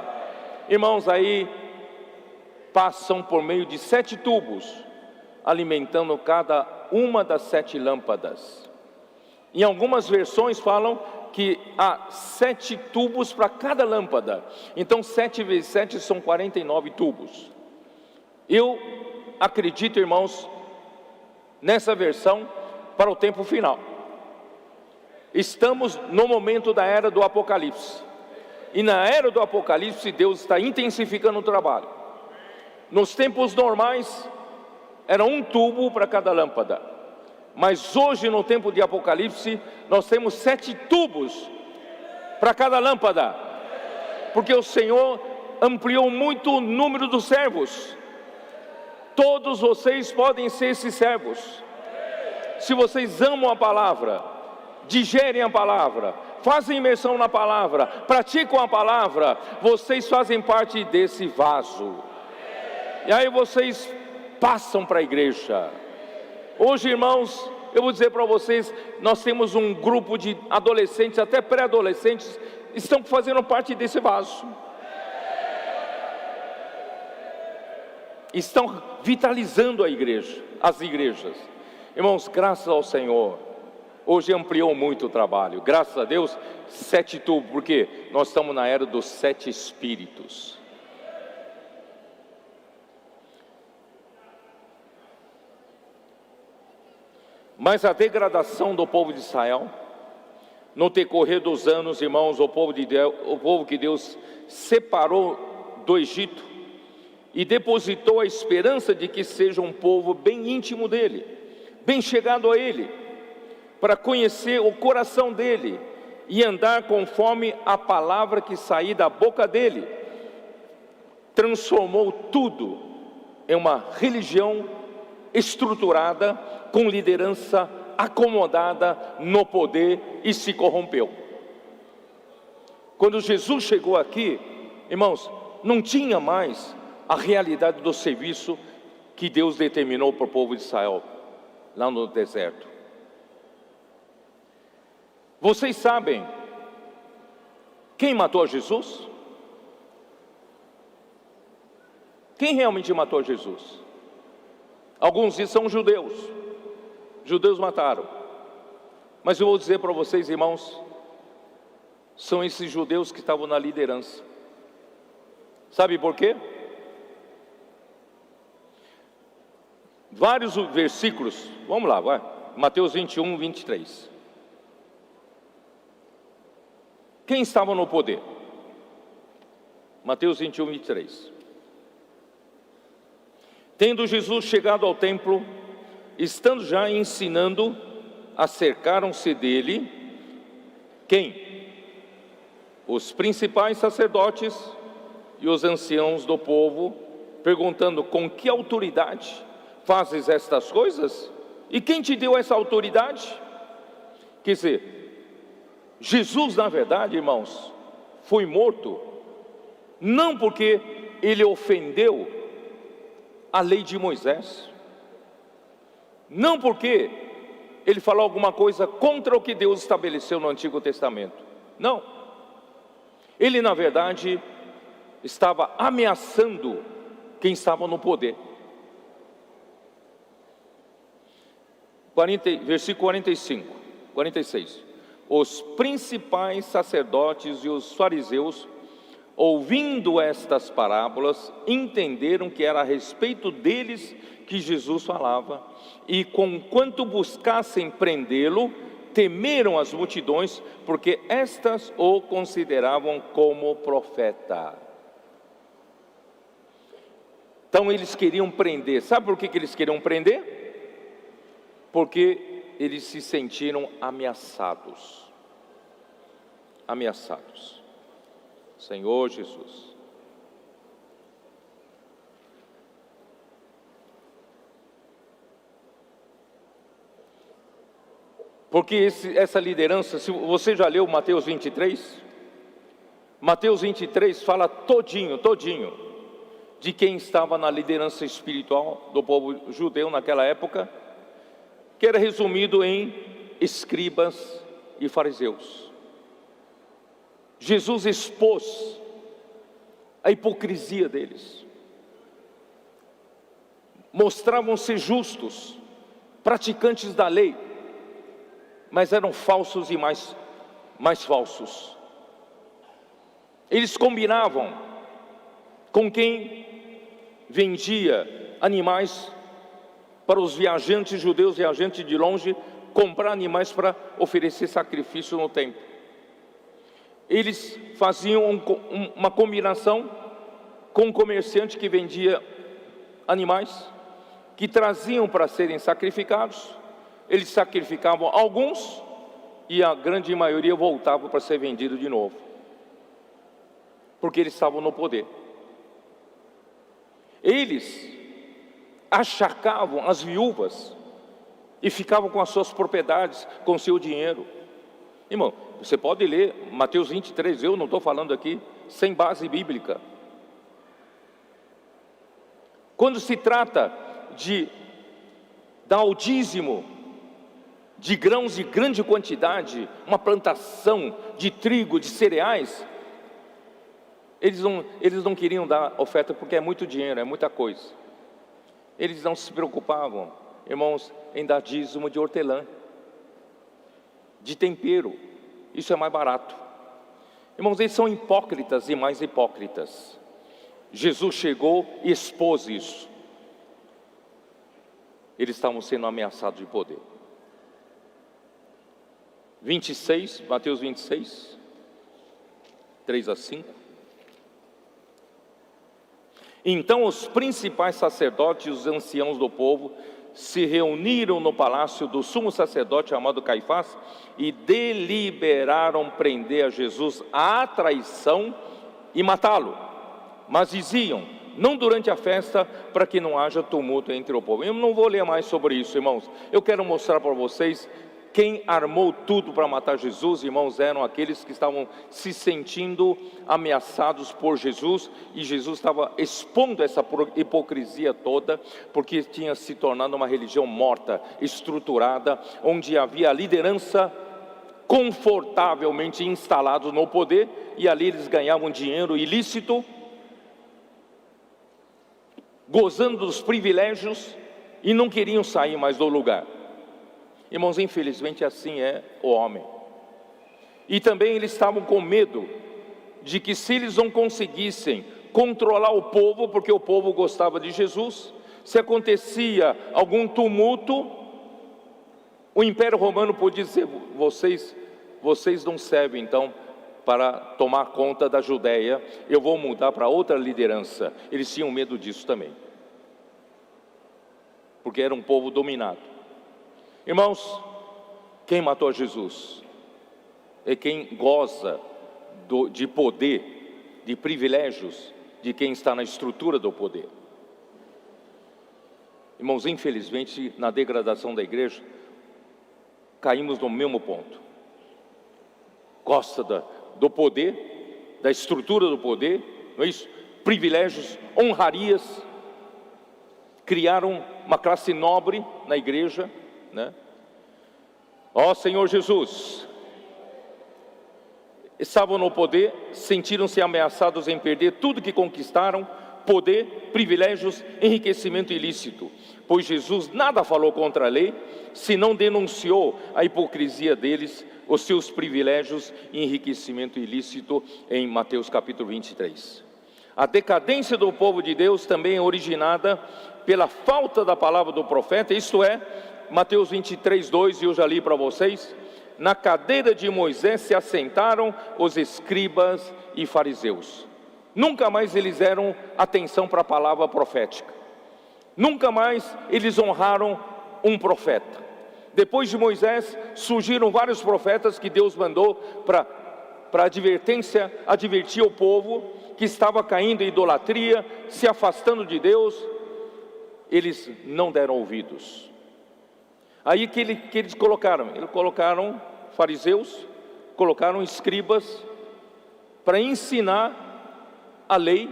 Irmãos, aí passam por meio de 7 tubos, alimentando cada uma das 7 lâmpadas. Em algumas versões falam que há 7 tubos para cada lâmpada. Então 7 vezes 7 são 49 tubos. Eu acredito, irmãos, nessa versão para o tempo final. Estamos no momento da era do Apocalipse, e na era do Apocalipse Deus está intensificando o trabalho. Nos tempos normais era 1 tubo para cada lâmpada, mas hoje no tempo de Apocalipse nós temos 7 tubos para cada lâmpada, porque o Senhor ampliou muito o número dos servos. Todos vocês podem ser esses servos, se vocês amam a palavra, digerem a palavra, fazem imersão na palavra, praticam a palavra, vocês fazem parte desse vaso. E aí vocês passam para a igreja. Hoje, irmãos, eu vou dizer para vocês, nós temos um grupo de adolescentes, até pré-adolescentes, estão fazendo parte desse vaso. Estão vitalizando a igreja, as igrejas. Irmãos, graças ao Senhor, hoje ampliou muito o trabalho, graças a Deus. 7 tubos, porque nós estamos na era dos 7 espíritos. Mas a degradação do povo de Israel, no decorrer dos anos, irmãos, o povo que Deus separou do Egito e depositou a esperança de que seja um povo bem íntimo dele, bem chegado a ele, para conhecer o coração dele e andar conforme a palavra que saía da boca dele, transformou tudo em uma religião estruturada, com liderança acomodada no poder, e se corrompeu. Quando Jesus chegou aqui, irmãos, não tinha mais a realidade do serviço que Deus determinou para o povo de Israel, lá no deserto. Vocês sabem quem matou Jesus? Quem realmente matou Jesus? Alguns dizem são judeus. Judeus mataram. Mas eu vou dizer para vocês, irmãos, são esses judeus que estavam na liderança. Sabe por quê? Vários versículos, vamos lá, vai. Mateus 21, 23. Quem estava no poder? Mateus 21, 23. Tendo Jesus chegado ao templo, estando já ensinando, acercaram-se dele, quem? Os principais sacerdotes e os anciãos do povo, perguntando: com que autoridade fazes estas coisas? E quem te deu essa autoridade? Quer dizer, Jesus, na verdade, irmãos, foi morto, não porque ele ofendeu a lei de Moisés, não porque ele falou alguma coisa contra o que Deus estabeleceu no Antigo Testamento, não. Ele, na verdade, estava ameaçando quem estava no poder. Versículo 45, 46. Os principais sacerdotes e os fariseus, ouvindo estas parábolas, entenderam que era a respeito deles que Jesus falava, e conquanto buscassem prendê-lo, temeram as multidões, porque estas o consideravam como profeta. Então eles queriam prender. Sabe por que eles queriam prender? Porque eles se sentiram ameaçados. Ameaçados. Senhor Jesus. Porque essa liderança, se você já leu Mateus 23, Mateus 23 fala todinho de quem estava na liderança espiritual do povo judeu naquela época, que era resumido em escribas e fariseus. Jesus expôs a hipocrisia deles. Mostravam-se justos, praticantes da lei, mas eram falsos e mais falsos. Eles combinavam com quem vendia animais para os viajantes judeus, viajantes de longe, comprar animais para oferecer sacrifício no templo. Eles faziam uma combinação com um comerciante que vendia animais, que traziam para serem sacrificados. Eles sacrificavam alguns e a grande maioria voltava para ser vendido de novo, porque eles estavam no poder. Eles achacavam as viúvas e ficavam com as suas propriedades, com o seu dinheiro. Irmão, você pode ler Mateus 23, eu não estou falando aqui sem base bíblica. Quando se trata de dar o dízimo de grãos de grande quantidade, uma plantação de trigo, de cereais, eles não queriam dar oferta porque é muito dinheiro, é muita coisa. Eles não se preocupavam, irmãos, em dar dízimo de hortelã, de tempero. Isso é mais barato. Irmãos, eles são hipócritas e mais hipócritas. Jesus chegou e expôs isso. Eles estavam sendo ameaçados de poder. 26, Mateus 26, 3 a 5. Então os principais sacerdotes e os anciãos do povo se reuniram no palácio do sumo sacerdote chamado Caifás e deliberaram prender a Jesus à traição e matá-lo. Mas diziam: não durante a festa, para que não haja tumulto entre o povo. Eu não vou ler mais sobre isso, irmãos. Eu quero mostrar para vocês quem armou tudo para matar Jesus, irmãos, eram aqueles que estavam se sentindo ameaçados por Jesus, e Jesus estava expondo essa hipocrisia toda, porque tinha se tornado uma religião morta, estruturada, onde havia a liderança confortavelmente instalados no poder, e ali eles ganhavam dinheiro ilícito, gozando dos privilégios, e não queriam sair mais do lugar. Irmãos, infelizmente assim é o homem. E também eles estavam com medo de que, se eles não conseguissem controlar o povo, porque o povo gostava de Jesus, se acontecia algum tumulto, o Império Romano podia dizer: vocês não servem então para tomar conta da Judéia, eu vou mudar para outra liderança. Eles tinham medo disso também, porque era um povo dominado. Irmãos, quem matou Jesus é quem goza de poder, de privilégios, de quem está na estrutura do poder. Irmãos, infelizmente, na degradação da igreja, caímos no mesmo ponto. Gosta do poder, da estrutura do poder, não é isso? Privilégios, honrarias, criaram uma classe nobre na igreja, né? Ó Senhor Jesus, estavam no poder, sentiram-se ameaçados em perder tudo que conquistaram: poder, privilégios, enriquecimento ilícito. Pois Jesus nada falou contra a lei, senão denunciou a hipocrisia deles, os seus privilégios e enriquecimento ilícito, em Mateus capítulo 23. A decadência do povo de Deus também é originada pela falta da palavra do profeta, isto é, Mateus 23, 2, e eu já li para vocês: na cadeira de Moisés se assentaram os escribas e fariseus. Nunca mais eles deram atenção para a palavra profética, nunca mais eles honraram um profeta. Depois de Moisés, surgiram vários profetas que Deus mandou para advertir o povo que estava caindo em idolatria, se afastando de Deus. Eles não deram ouvidos. Aí que eles colocaram? Eles colocaram fariseus, colocaram escribas para ensinar a lei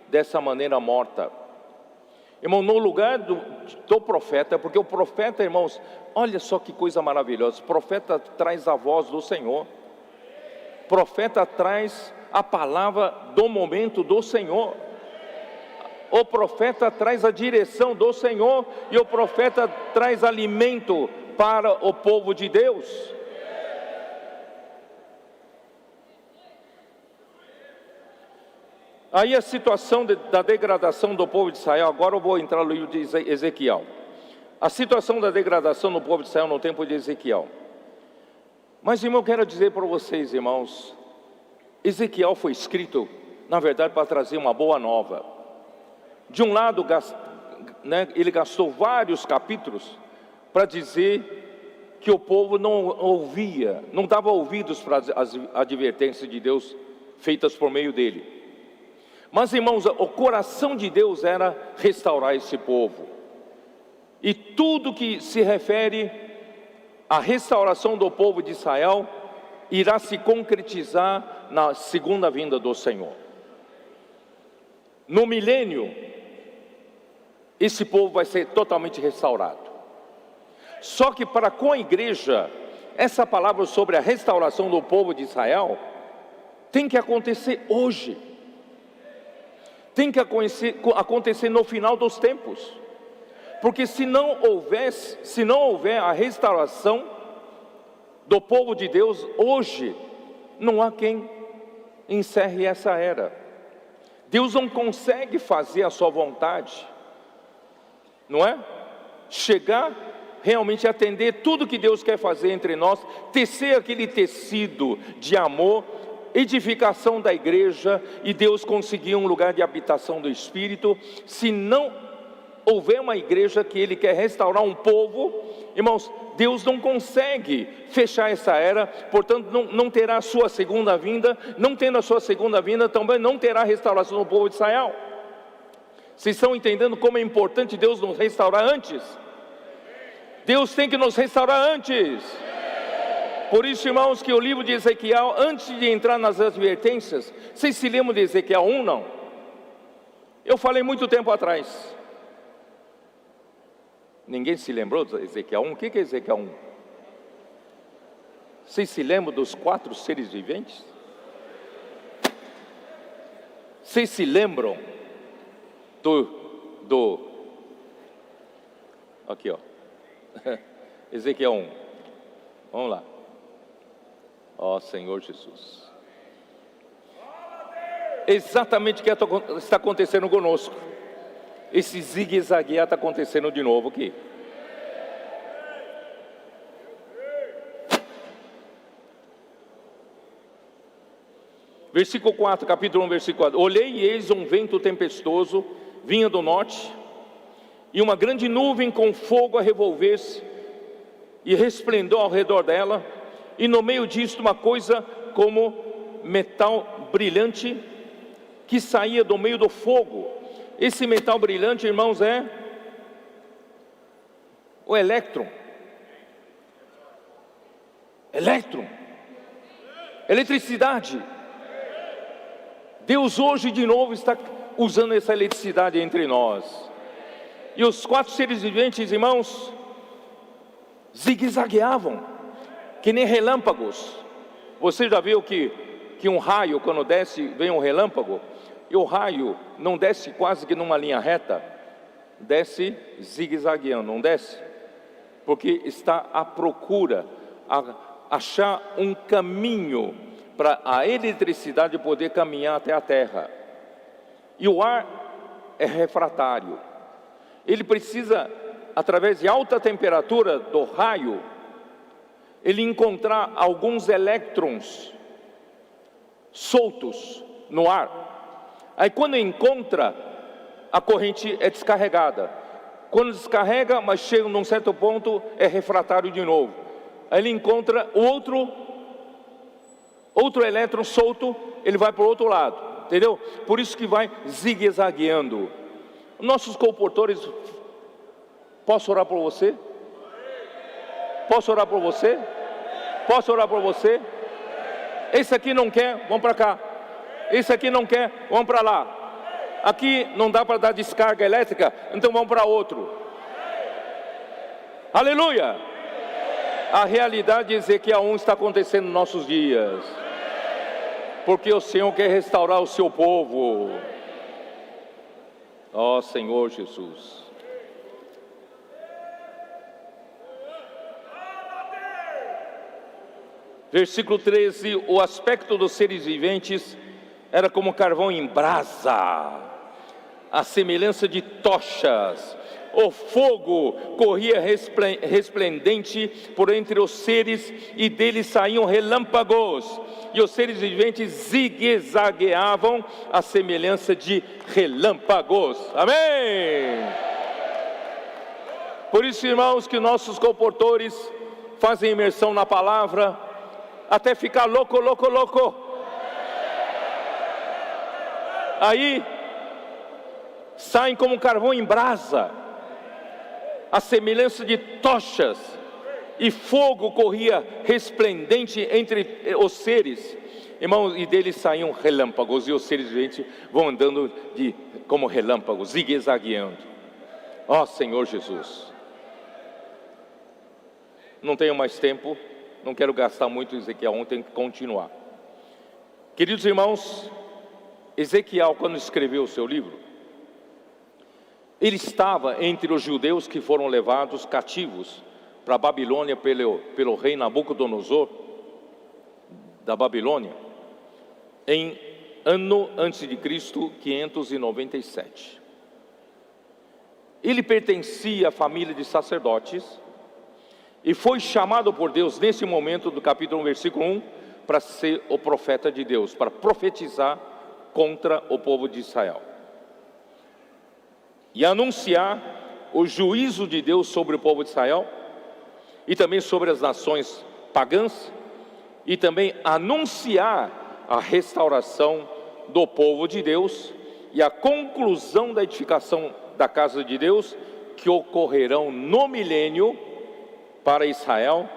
dessa maneira morta. Irmão, no lugar do profeta, porque o profeta, irmãos, olha só que coisa maravilhosa, o profeta traz a voz do Senhor, o profeta traz a palavra do momento do Senhor, o profeta traz a direção do Senhor, e o profeta traz alimento para o povo de Deus. Aí a situação da degradação do povo de Israel, agora eu vou entrar no livro de Ezequiel. A situação da degradação do povo de Israel no tempo de Ezequiel. Mas, irmão, eu quero dizer para vocês, irmãos, Ezequiel foi escrito, na verdade, para trazer uma boa nova. De um lado, ele gastou vários capítulos para dizer que o povo não ouvia, não dava ouvidos para as advertências de Deus feitas por meio dele. Mas, irmãos, o coração de Deus era restaurar esse povo. E tudo que se refere à restauração do povo de Israel irá se concretizar na segunda vinda do Senhor. No milênio, esse povo vai ser totalmente restaurado. Só que para com a igreja, essa palavra sobre a restauração do povo de Israel tem que acontecer hoje. Tem que acontecer no final dos tempos. Porque se não houver a restauração do povo de Deus hoje, não há quem encerre essa era. Deus não consegue fazer a sua vontade, não é? Chegar, realmente atender tudo que Deus quer fazer entre nós, tecer aquele tecido de amor, edificação da igreja, e Deus conseguir um lugar de habitação do Espírito, se não houver uma igreja que Ele quer restaurar um povo, irmãos, Deus não consegue fechar essa era, portanto não terá a sua segunda vinda, não tendo a sua segunda vinda, também não terá a restauração do povo de Israel. Vocês estão entendendo como é importante Deus nos restaurar antes? Deus tem que nos restaurar antes. Por isso, irmãos, que o livro de Ezequiel, antes de entrar nas advertências, vocês se lembram de Ezequiel 1, não? Eu falei muito tempo atrás. Ninguém se lembrou de Ezequiel 1? O que é Ezequiel 1? Vocês se lembram dos 4 seres viventes? Vocês se lembram aqui, ó. Ezequiel 1. Vamos lá. Ó Senhor Jesus. Exatamente o que está acontecendo conosco. Esse zigue-zaguear está acontecendo de novo aqui. Versículo 4, capítulo 1, versículo 4. Olhei e eis um vento tempestoso vinha do norte, e uma grande nuvem com fogo a revolver-se, e resplendor ao redor dela, e no meio disto uma coisa como metal brilhante, que saía do meio do fogo. Esse metal brilhante, irmãos, é o elétron. Eletricidade. Deus hoje de novo está usando essa eletricidade entre nós. E os 4 seres viventes, irmãos, zigue-zagueavam, que nem relâmpagos. Você já viu que um raio, quando desce, vem um relâmpago, e o raio não desce quase que numa linha reta, desce zigue-zagueando, não desce? Porque está à procura, a achar um caminho para a eletricidade poder caminhar até a terra. E o ar é refratário. Ele precisa, através de alta temperatura do raio, ele encontrar alguns elétrons soltos no ar. Aí quando encontra, a corrente é descarregada. Quando descarrega, mas chega num certo ponto, é refratário de novo. Aí ele encontra outro elétron solto, ele vai para o outro lado, entendeu? Por isso que vai zigue-zagueando. Nossos comportores, posso orar por você? Posso orar por você? Posso orar por você? Esse aqui não quer, vamos para cá. Esse aqui não quer, vamos para lá. Aqui não dá para dar descarga elétrica, então vamos para outro. Aleluia! A realidade de Ezequiel 1 está acontecendo nos nossos dias. Porque o Senhor quer restaurar o seu povo. Ó Senhor Jesus. Versículo 13. O aspecto dos seres viventes era como carvão em brasa, a semelhança de tochas. O fogo corria resplendente por entre os seres, e deles saíam relâmpagos, e os seres viventes zigue-zagueavam à semelhança de relâmpagos. Amém! Por isso, irmãos, que nossos comportores fazem imersão na palavra, até ficar louco. Aí, saem como carvão em brasa, a semelhança de tochas, e fogo corria resplendente entre os seres, irmãos, e deles saíam relâmpagos, e os seres viventes vão andando como relâmpagos, zigue-zagueando. Ó Senhor Jesus. Não tenho mais tempo, não quero gastar muito em Ezequiel 1, tenho que continuar. Queridos irmãos, Ezequiel, quando escreveu o seu livro, ele estava entre os judeus que foram levados cativos para a Babilônia pelo rei Nabucodonosor da Babilônia, em ano antes de Cristo 597. Ele pertencia à família de sacerdotes e foi chamado por Deus nesse momento do capítulo 1, versículo 1, para ser o profeta de Deus, para profetizar contra o povo de Israel e anunciar o juízo de Deus sobre o povo de Israel e também sobre as nações pagãs, e também anunciar a restauração do povo de Deus e a conclusão da edificação da casa de Deus, que ocorrerão no milênio para Israel.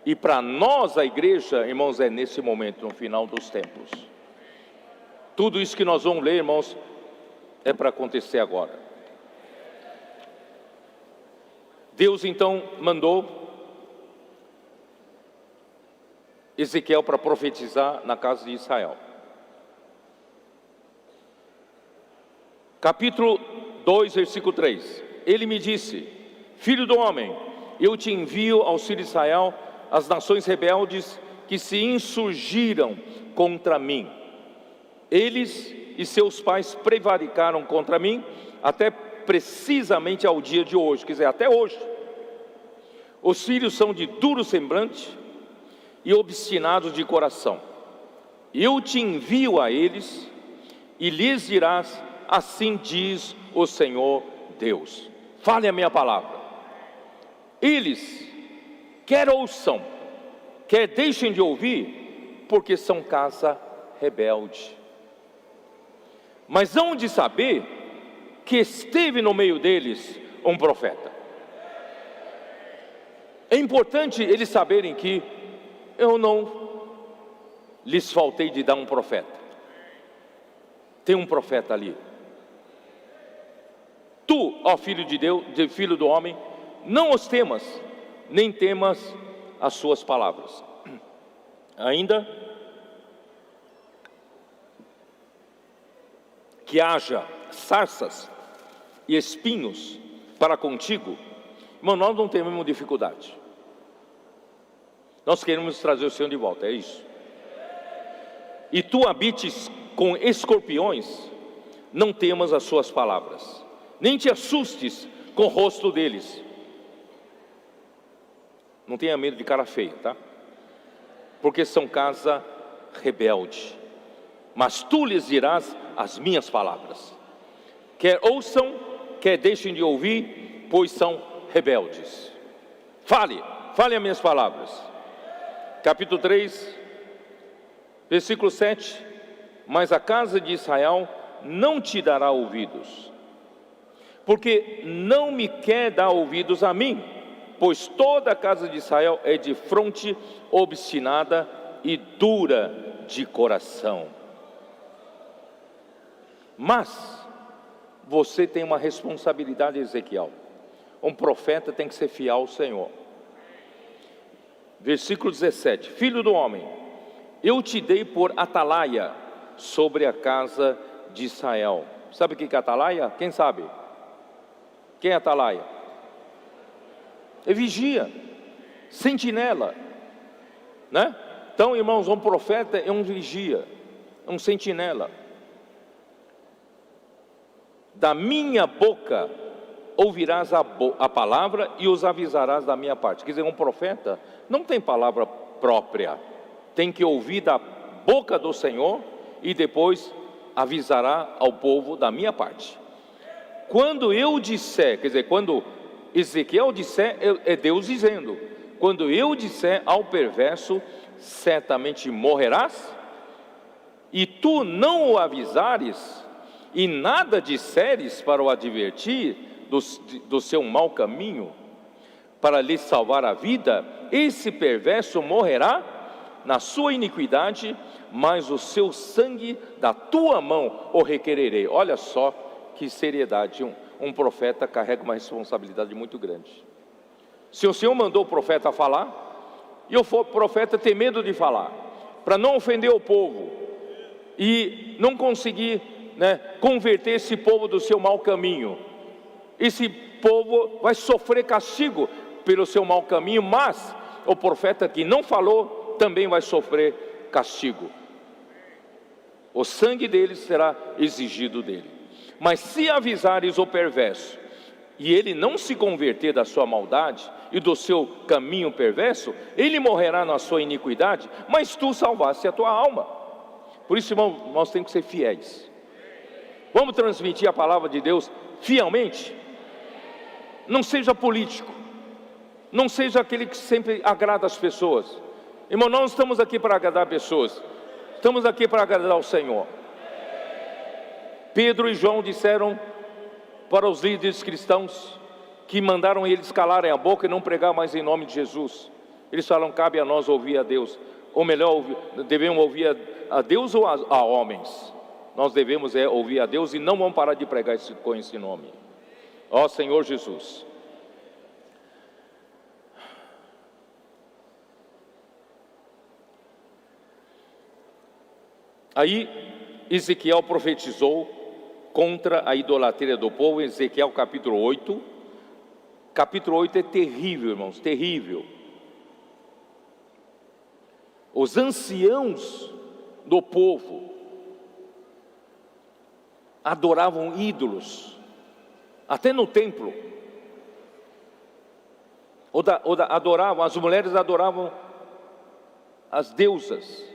E para nós, a igreja, irmãos, é nesse momento, no final dos tempos. Tudo isso que nós vamos ler, irmãos, é para acontecer agora. Deus então mandou Ezequiel para profetizar na casa de Israel. Capítulo 2, versículo 3. Ele me disse: filho do homem, eu te envio aos filhos de Israel, as nações rebeldes que se insurgiram contra mim. Eles e seus pais prevaricaram contra mim até precisamente ao dia de hoje, quer dizer, até hoje. Os filhos são de duro semblante e obstinados de coração. Eu te envio a eles e lhes dirás: assim diz o Senhor Deus. Fale a minha palavra. Eles quer ouçam, quer deixem de ouvir, porque são casa rebelde. Mas hão de saber que esteve no meio deles um profeta. É importante eles saberem que eu não lhes faltei de dar um profeta. Tem um profeta ali. Tu, ó filho de Deus, filho do homem, não os temas, nem temas as suas palavras. Ainda que haja sarças e espinhos para contigo, irmão, nós não temos dificuldade. Nós queremos trazer o Senhor de volta, é isso. E tu habites com escorpiões, não temas as suas palavras, nem te assustes com o rosto deles. Não tenha medo de cara feia, tá? Porque são casa rebelde. Mas tu lhes dirás as minhas palavras. Quer ouçam, quer deixem de ouvir, pois são rebeldes. Fale as minhas palavras. Capítulo 3, versículo 7. Mas a casa de Israel não te dará ouvidos, porque não me quer dar ouvidos a mim, pois toda a casa de Israel é de fronte obstinada e dura de coração. Mas você tem uma responsabilidade, Ezequiel. Um profeta tem que ser fiel ao Senhor. Versículo 17. Filho do homem, eu te dei por atalaia sobre a casa de Israel. Sabe o que é atalaia? Quem sabe? Quem é atalaia? É vigia, sentinela, né? Então, irmãos, um profeta é um vigia, é um sentinela. Da minha boca ouvirás a palavra e os avisarás da minha parte. Quer dizer, um profeta não tem palavra própria, tem que ouvir da boca do Senhor e depois avisará ao povo da minha parte. Quando eu disser, quer dizer, quando Ezequiel disser, é Deus dizendo: quando eu disser ao perverso, certamente morrerás, e tu não o avisares, e nada disseres para o advertir do seu mau caminho, para lhe salvar a vida, esse perverso morrerá na sua iniquidade, mas o seu sangue da tua mão o requererei. Olha só que seriedade, um profeta carrega uma responsabilidade muito grande. Se o Senhor mandou o profeta falar, e o profeta tem medo de falar, para não ofender o povo, e não conseguir, converter esse povo do seu mau caminho, esse povo vai sofrer castigo pelo seu mau caminho, mas o profeta que não falou, também vai sofrer castigo. O sangue deles será exigido dele. Mas se avisares o perverso, e ele não se converter da sua maldade e do seu caminho perverso, ele morrerá na sua iniquidade, mas tu salvaste a tua alma. Por isso, irmão, nós temos que ser fiéis. Vamos transmitir a palavra de Deus fielmente. Não seja político, não seja aquele que sempre agrada as pessoas. Irmão, nós não estamos aqui para agradar pessoas, estamos aqui para agradar o Senhor. Pedro e João disseram para os líderes cristãos que mandaram eles calarem a boca e não pregar mais em nome de Jesus. Eles falaram: cabe a nós ouvir a Deus, ou melhor, devemos ouvir a Deus ou a homens? Nós devemos ouvir a Deus e não vamos parar de pregar com esse nome. Ó Senhor Jesus. Aí Ezequiel profetizou contra a idolatria do povo. Ezequiel capítulo 8. Capítulo 8 é terrível, irmãos, terrível. Os anciãos do povo adoravam ídolos, até no templo. Adoravam, as mulheres adoravam as deusas.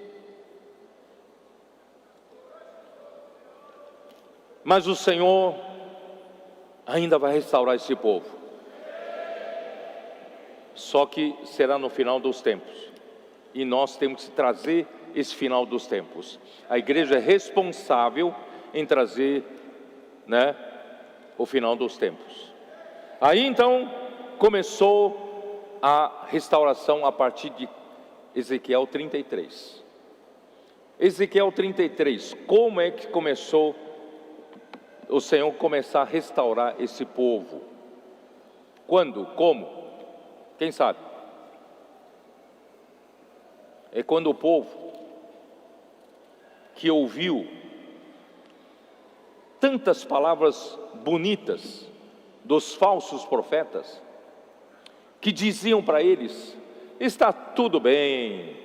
Mas o Senhor ainda vai restaurar esse povo. Só que será no final dos tempos. E nós temos que trazer esse final dos tempos. A igreja é responsável em trazer, o final dos tempos. Aí então começou a restauração a partir de Ezequiel 33. Ezequiel 33, como é que começou o Senhor começar a restaurar esse povo? Quando? Como? Quem sabe? É quando o povo que ouviu tantas palavras bonitas dos falsos profetas, que diziam para eles: está tudo bem,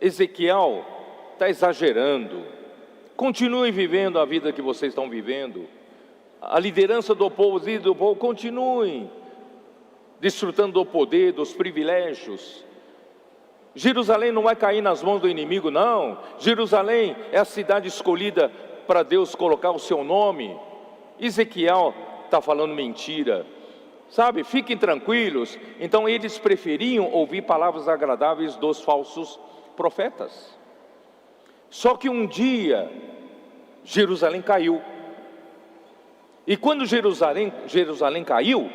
Ezequiel está exagerando, continuem vivendo a vida que vocês estão vivendo, a liderança do povo, os líderes do povo, continuem desfrutando do poder, dos privilégios. Jerusalém não vai cair nas mãos do inimigo, não. Jerusalém é a cidade escolhida para Deus colocar o seu nome. Ezequiel está falando mentira, sabe? Fiquem tranquilos. Então eles preferiam ouvir palavras agradáveis dos falsos profetas. Só que um dia Jerusalém caiu. E quando Jerusalém caiu,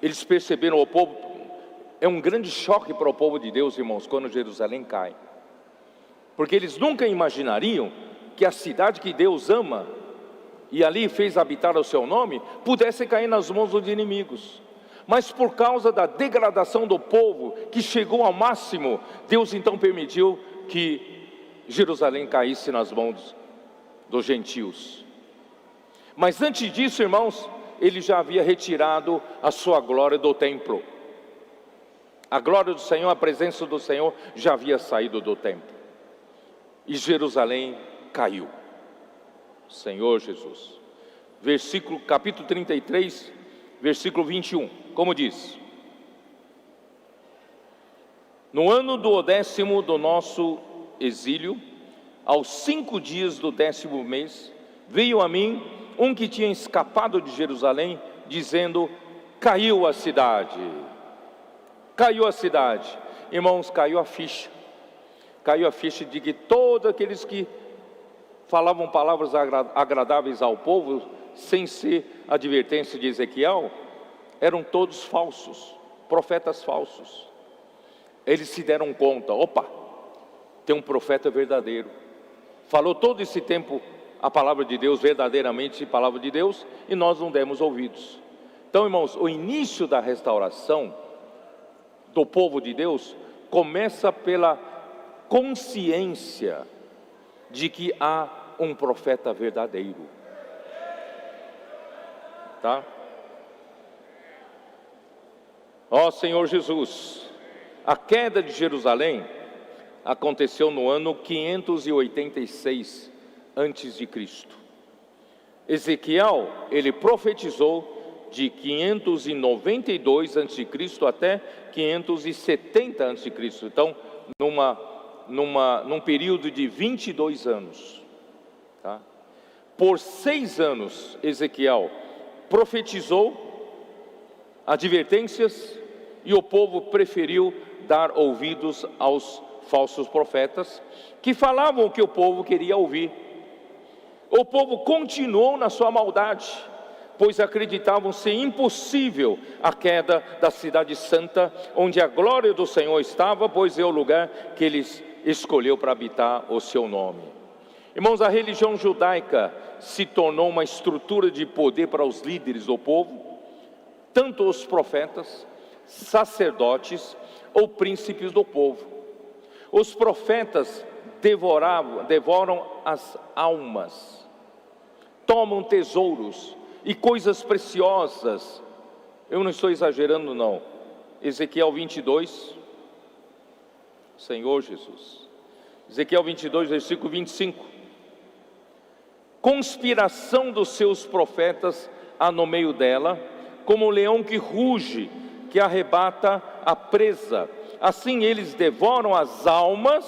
eles perceberam, o povo, é um grande choque para o povo de Deus, irmãos, quando Jerusalém cai. Porque eles nunca imaginariam que a cidade que Deus ama e ali fez habitar o seu nome, pudesse cair nas mãos dos inimigos. Mas por causa da degradação do povo, que chegou ao máximo, Deus então permitiu que Jerusalém caísse nas mãos dos gentios. Mas antes disso, irmãos, ele já havia retirado a sua glória do templo. A glória do Senhor, a presença do Senhor já havia saído do templo. E Jerusalém caiu. Senhor Jesus. Capítulo 33, versículo 21. Como diz: no ano do 10º do nosso exílio, aos 5 dias do 10º mês, veio a mim um que tinha escapado de Jerusalém, dizendo: caiu a cidade. Caiu a cidade. Irmãos, caiu a ficha. Caiu a ficha de que todos aqueles que falavam palavras agradáveis ao povo, sem ser advertência de Ezequiel, eram todos falsos, profetas falsos. Eles se deram conta: opa, tem um profeta verdadeiro, falou todo esse tempo a palavra de Deus, verdadeiramente palavra de Deus, e nós não demos ouvidos. Então, irmãos, o início da restauração do povo de Deus começa pela consciência de que há um profeta verdadeiro, tá? Ó Senhor Jesus, a queda de Jerusalém aconteceu no ano 586 antes de Cristo. Ezequiel, ele profetizou de 592 antes de Cristo até 570 antes de Cristo. Então, num período de 22 anos, tá? Por 6 anos, Ezequiel profetizou advertências e o povo preferiu dar ouvidos aos falsos profetas que falavam o que o povo queria ouvir. O povo continuou na sua maldade, pois acreditavam ser impossível a queda da cidade santa, onde a glória do Senhor estava, pois é o lugar que Ele escolheu para habitar o seu nome. Irmãos, a religião judaica se tornou uma estrutura de poder para os líderes do povo, tanto os profetas, sacerdotes ou príncipes do povo. Os profetas devoram as almas, tomam tesouros e coisas preciosas. Eu não estou exagerando não. Ezequiel 22, Senhor Jesus. Ezequiel 22, versículo 25. Conspiração dos seus profetas há no meio dela, como um leão que ruge, que arrebata a presa. Assim eles devoram as almas,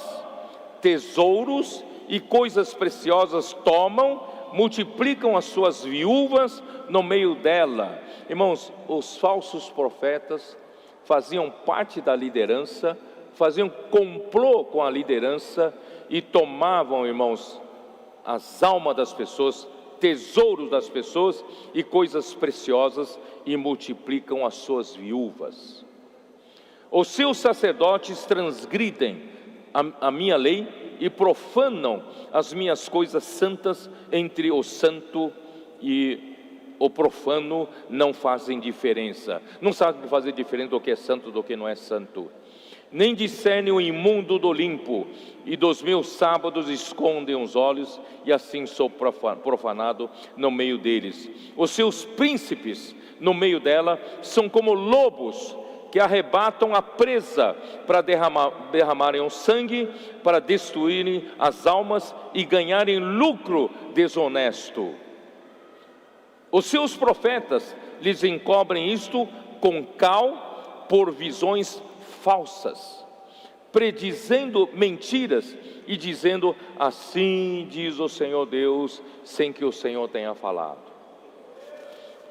tesouros e coisas preciosas tomam, multiplicam as suas viúvas no meio dela. Irmãos, os falsos profetas faziam parte da liderança, faziam complô com a liderança e tomavam, irmãos, as almas das pessoas, tesouros das pessoas e coisas preciosas, e multiplicam as suas viúvas. Os seus sacerdotes transgridem a minha lei e profanam as minhas coisas santas. Entre o santo e o profano não fazem diferença. Não sabem fazer diferença do que é santo do que não é santo. Nem discernem o imundo do limpo, e dos meus sábados escondem os olhos, e assim sou profanado no meio deles. Os seus príncipes no meio dela são como lobos que arrebatam a presa para derramarem o sangue, para destruírem as almas e ganharem lucro desonesto. Os seus profetas lhes encobrem isto com cal por visões falsas, predizendo mentiras e dizendo: assim diz o Senhor Deus, sem que o Senhor tenha falado.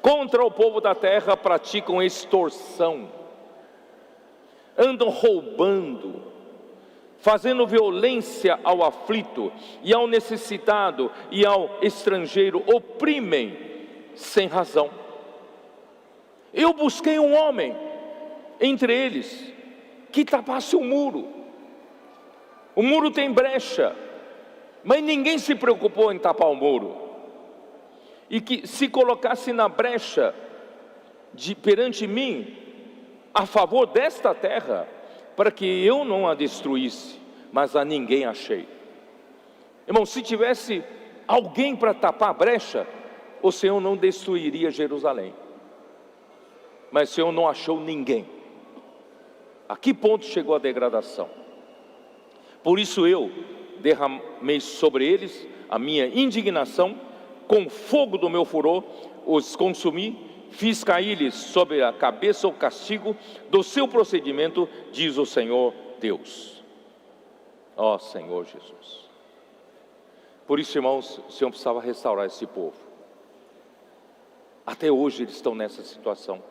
Contra o povo da terra praticam extorsão, andam roubando, fazendo violência ao aflito e ao necessitado e ao estrangeiro, oprimem sem razão. Eu busquei um homem entre eles que tapasse o muro. O muro tem brecha, mas ninguém se preocupou em tapar o muro. E que se colocasse na brecha perante mim, a favor desta terra, para que eu não a destruísse, mas a ninguém achei. Irmão, se tivesse alguém para tapar a brecha, o Senhor não destruiria Jerusalém. Mas o Senhor não achou ninguém. A que ponto chegou a degradação? Por isso eu derramei sobre eles a minha indignação, com fogo do meu furor os consumi, fiz cair-lhes sobre a cabeça o castigo do seu procedimento, diz o Senhor Deus. Ó Senhor Jesus. Por isso, irmãos, o Senhor precisava restaurar esse povo. Até hoje eles estão nessa situação.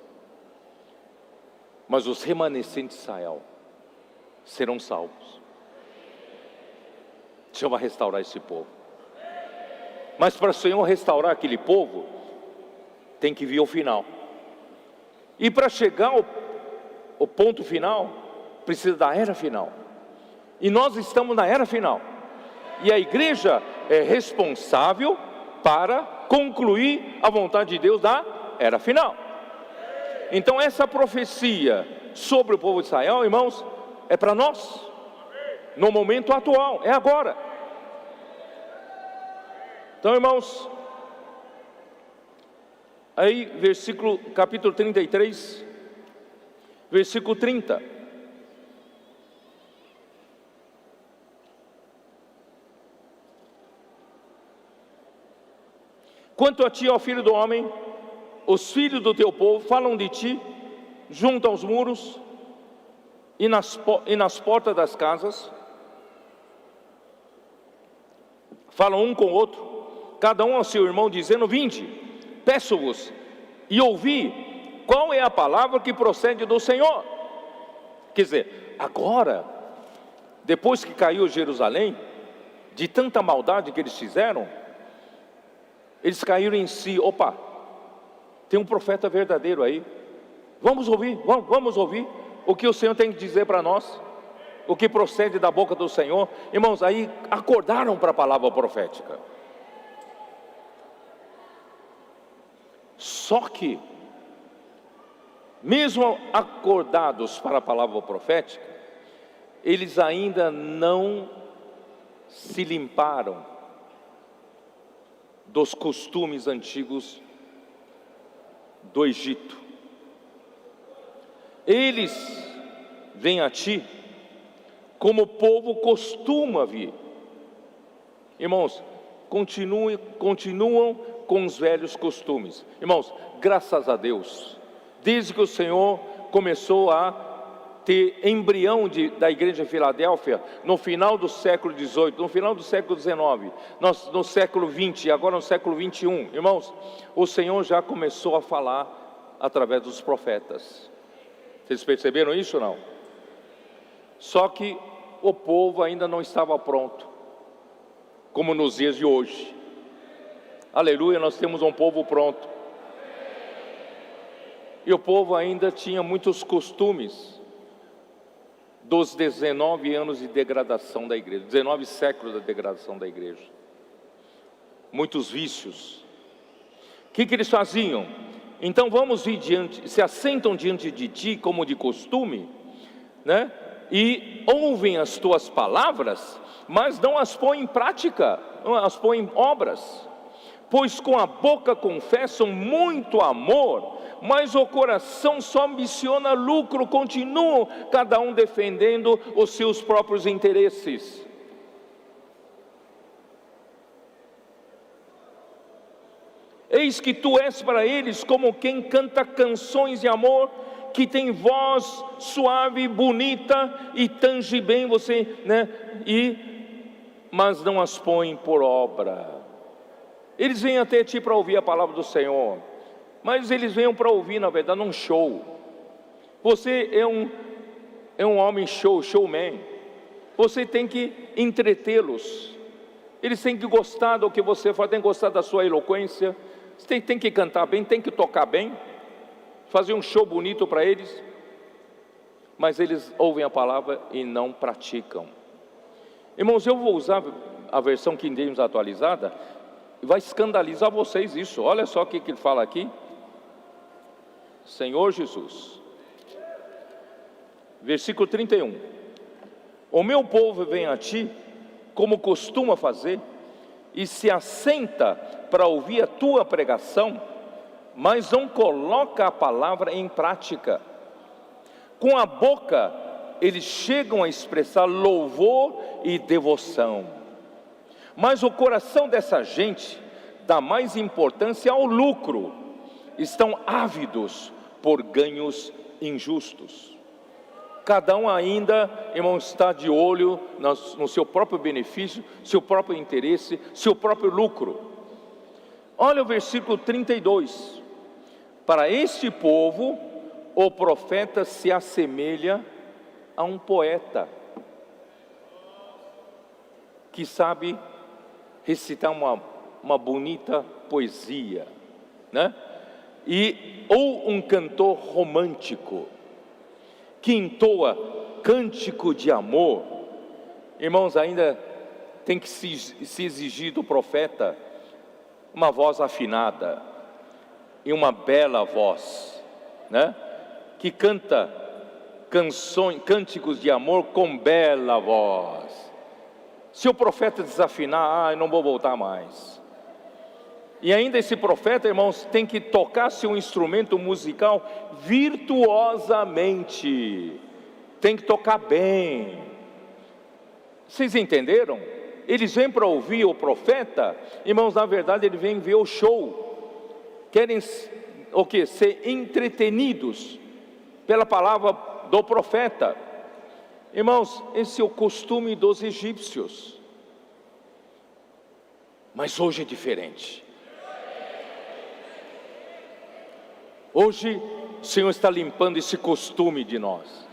Mas os remanescentes de Israel serão salvos. O Senhor vai restaurar esse povo. Mas para o Senhor restaurar aquele povo, tem que vir ao final. E para chegar ao ponto final, precisa da era final. E nós estamos na era final. E a igreja é responsável para concluir a vontade de Deus da era final. Então essa profecia sobre o povo de Israel, irmãos, é para nós, no momento atual, é agora. Então, irmãos, aí capítulo 33, versículo 30. Quanto a ti, ó filho do homem, os filhos do teu povo falam de ti junto aos muros e nas portas das casas, falam um com o outro, cada um ao seu irmão, dizendo: vinde, peço-vos e ouvi qual é a palavra que procede do Senhor. Quer dizer, agora, depois que caiu Jerusalém, de tanta maldade que eles fizeram, Eles caíram em si. Opa, tem um profeta verdadeiro aí. Vamos ouvir, vamos ouvir o que o Senhor tem que dizer para nós, o que procede da boca do Senhor. Irmãos, aí acordaram para a palavra profética. Só que, mesmo acordados para a palavra profética, eles ainda não se limparam dos costumes antigos do Egito. Eles vêm a ti como o povo costuma vir. Irmãos, continuam com os velhos costumes. Irmãos, graças a Deus, desde que o Senhor começou a ter embrião da igreja de Filadélfia, no final do século XVIII, no final do século XIX, no século XX e agora no século XXI, irmãos, o Senhor já começou a falar através dos profetas. Vocês perceberam isso ou não? Só que o povo ainda não estava pronto, como nos dias de hoje. Aleluia, nós temos um povo pronto. E o povo ainda tinha muitos costumes dos 19 anos de degradação da igreja, 19 séculos da degradação da igreja. Muitos vícios. O que eles faziam? Então vamos vir diante, se assentam diante de ti como de costume, né? E ouvem as tuas palavras, mas não as põem em prática, não as põem em obras. Pois com a boca confessam muito amor, mas o coração só ambiciona lucro, continuam cada um defendendo os seus próprios interesses. Eis que tu és para eles como quem canta canções de amor, que tem voz suave, bonita e tange bem você, né? Mas não as põe por obra. Eles vêm até ti para ouvir a palavra do Senhor, mas eles vêm para ouvir, na verdade, um show. Você é um homem showman. Você tem que entretê-los. Eles têm que gostar do que você faz, tem que gostar da sua eloquência. Você tem que cantar bem, tem que tocar bem, fazer um show bonito para eles. Mas eles ouvem a palavra e não praticam. Irmãos, eu vou usar a versão King James atualizada. Vai escandalizar vocês isso. Olha só o que ele fala aqui. Senhor Jesus, versículo 31. O meu povo vem a ti, como costuma fazer, e se assenta para ouvir a tua pregação, mas não coloca a palavra em prática. Com a boca eles chegam a expressar louvor e devoção, mas o coração dessa gente dá mais importância ao lucro. Estão ávidos por ganhos injustos. Cada um ainda, irmão, está de olho no seu próprio benefício, seu próprio interesse, seu próprio lucro. Olha o versículo 32. Para este povo, o profeta se assemelha a um poeta que sabe recitar uma bonita poesia, né? Ou um cantor romântico que entoa cântico de amor. Irmãos, ainda tem que se exigir do profeta uma voz afinada e uma bela voz, né? Que canta cânticos de amor com bela voz. Se o profeta desafinar, eu não vou voltar mais. E ainda esse profeta, irmãos, tem que tocar seu instrumento musical virtuosamente, tem que tocar bem. Vocês entenderam? Eles vêm para ouvir o profeta, irmãos, na verdade eles vêm ver o show, querem o quê? Ser entretenidos pela palavra do profeta. Irmãos, esse é o costume dos egípcios, mas hoje é diferente. Hoje o Senhor está limpando esse costume de nós.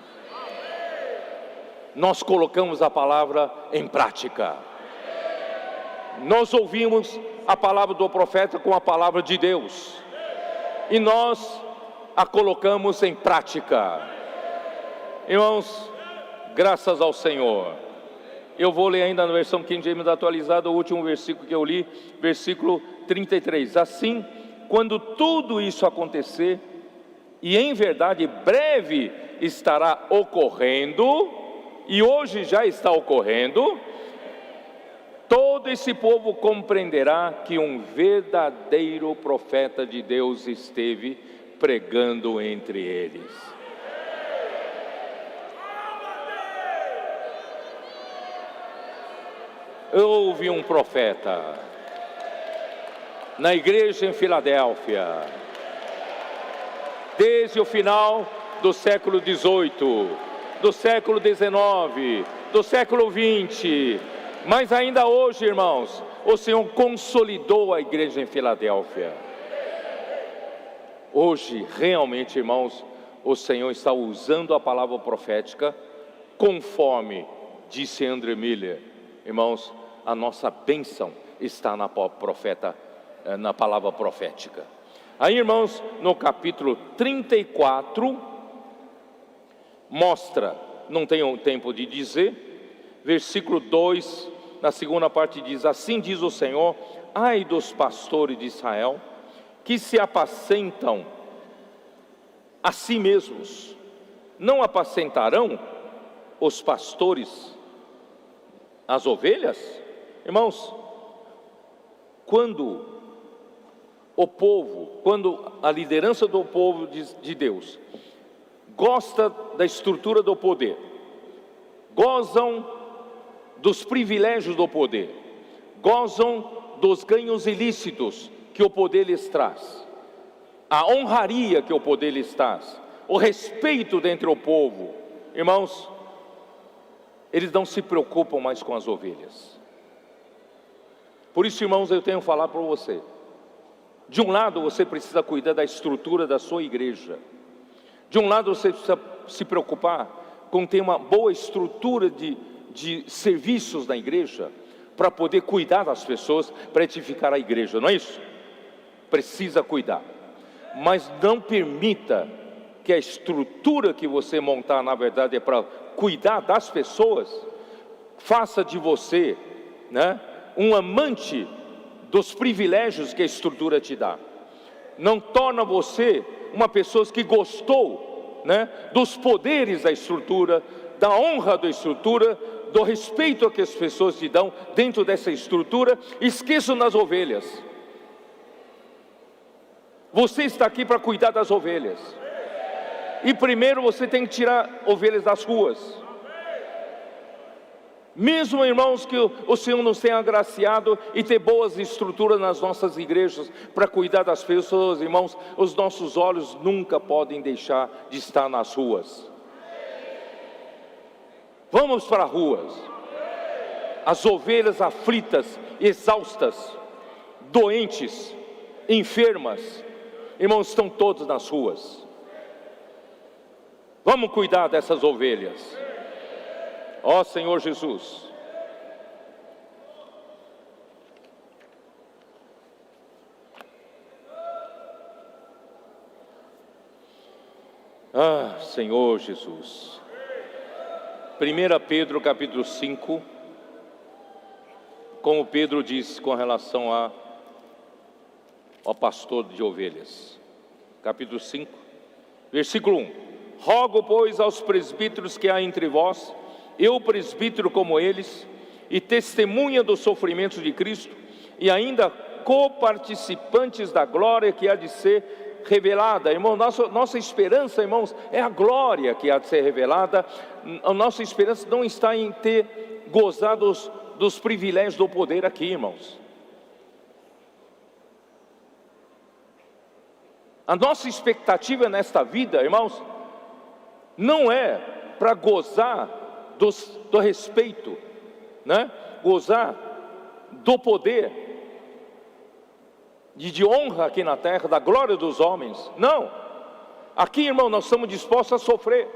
Nós colocamos a palavra em prática. Nós ouvimos a palavra do profeta com a palavra de Deus, e nós a colocamos em prática. Irmãos, graças ao Senhor. Eu vou ler ainda na versão King James atualizada, o último versículo que eu li, versículo 33. Assim, quando tudo isso acontecer, e em verdade breve estará ocorrendo, e hoje já está ocorrendo, todo esse povo compreenderá que um verdadeiro profeta de Deus esteve pregando entre eles. Houve um profeta na igreja em Filadélfia, desde o final do século XVIII, do século XIX, do século XX, mas ainda hoje, irmãos, o Senhor consolidou a igreja em Filadélfia. Hoje, realmente, irmãos, o Senhor está usando a palavra profética, conforme disse André Miller. Irmãos, a nossa bênção está na palavra profética. Aí, irmãos, no capítulo 34, mostra, não tenho tempo de dizer, versículo 2, na segunda parte diz: assim diz o Senhor, ai dos pastores de Israel, que se apacentam a si mesmos, não apacentarão os pastores as ovelhas? Irmãos, quando a liderança do povo de Deus gosta da estrutura do poder, gozam dos privilégios do poder, gozam dos ganhos ilícitos que o poder lhes traz, a honraria que o poder lhes traz, o respeito dentre o povo, irmãos, eles não se preocupam mais com as ovelhas. Por isso, irmãos, eu tenho que falar para você, de um lado você precisa cuidar da estrutura da sua igreja, de um lado você precisa se preocupar com ter uma boa estrutura de serviços na igreja, para poder cuidar das pessoas, para edificar a igreja, não é isso? Precisa cuidar, mas não permita que a estrutura que você montar, na verdade é para cuidar das pessoas, faça de você, né, um amante dos privilégios que a estrutura te dá. Não torna você uma pessoa que gostou, né, dos poderes da estrutura, da honra da estrutura, do respeito que as pessoas te dão dentro dessa estrutura. Esqueçam das ovelhas. Você está aqui para cuidar das ovelhas, e primeiro você tem que tirar ovelhas das ruas. Mesmo, irmãos, que o Senhor nos tenha agraciado e ter boas estruturas nas nossas igrejas para cuidar das pessoas, irmãos, os nossos olhos nunca podem deixar de estar nas ruas. Vamos para as ruas. As ovelhas aflitas, exaustas, doentes, enfermas, irmãos, estão todos nas ruas. Vamos cuidar dessas ovelhas. Ó Senhor Jesus. Ah, Senhor Jesus. 1 Pedro capítulo 5, como Pedro diz com relação ao pastor de ovelhas. Capítulo 5, versículo 1. Rogo, pois, aos presbíteros que há entre vós, eu presbítero como eles, e testemunha dos sofrimentos de Cristo, e ainda coparticipantes da glória que há de ser revelada. Irmão, nossa esperança, irmãos, é a glória que há de ser revelada. A nossa esperança não está em ter gozado dos privilégios do poder aqui, irmãos. A nossa expectativa nesta vida, irmãos, não é para gozar do respeito, né? Gozar do poder e de honra aqui na terra, da glória dos homens. Não, aqui, irmão, nós estamos dispostos a sofrer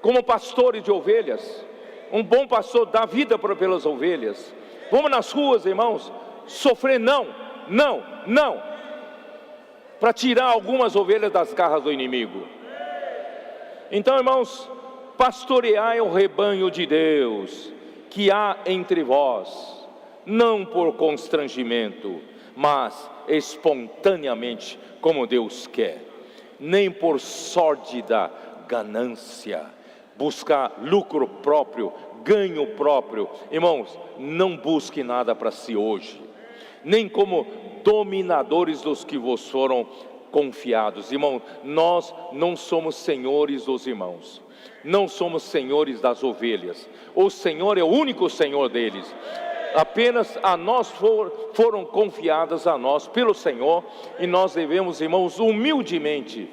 como pastores de ovelhas. Um bom pastor dá vida pelas ovelhas. Vamos nas ruas, irmãos, sofrer não, não, para tirar algumas ovelhas das garras do inimigo. Então, irmãos, pastoreai o rebanho de Deus que há entre vós, não por constrangimento, mas espontaneamente, como Deus quer, nem por sórdida ganância, buscar lucro próprio, ganho próprio. Irmãos, não busque nada para si hoje, nem como dominadores dos que vos foram confiados. Irmão, nós não somos senhores dos irmãos, não somos senhores das ovelhas. O Senhor é o único Senhor deles. Apenas a nós foram confiadas a nós pelo Senhor, e nós devemos, irmãos, humildemente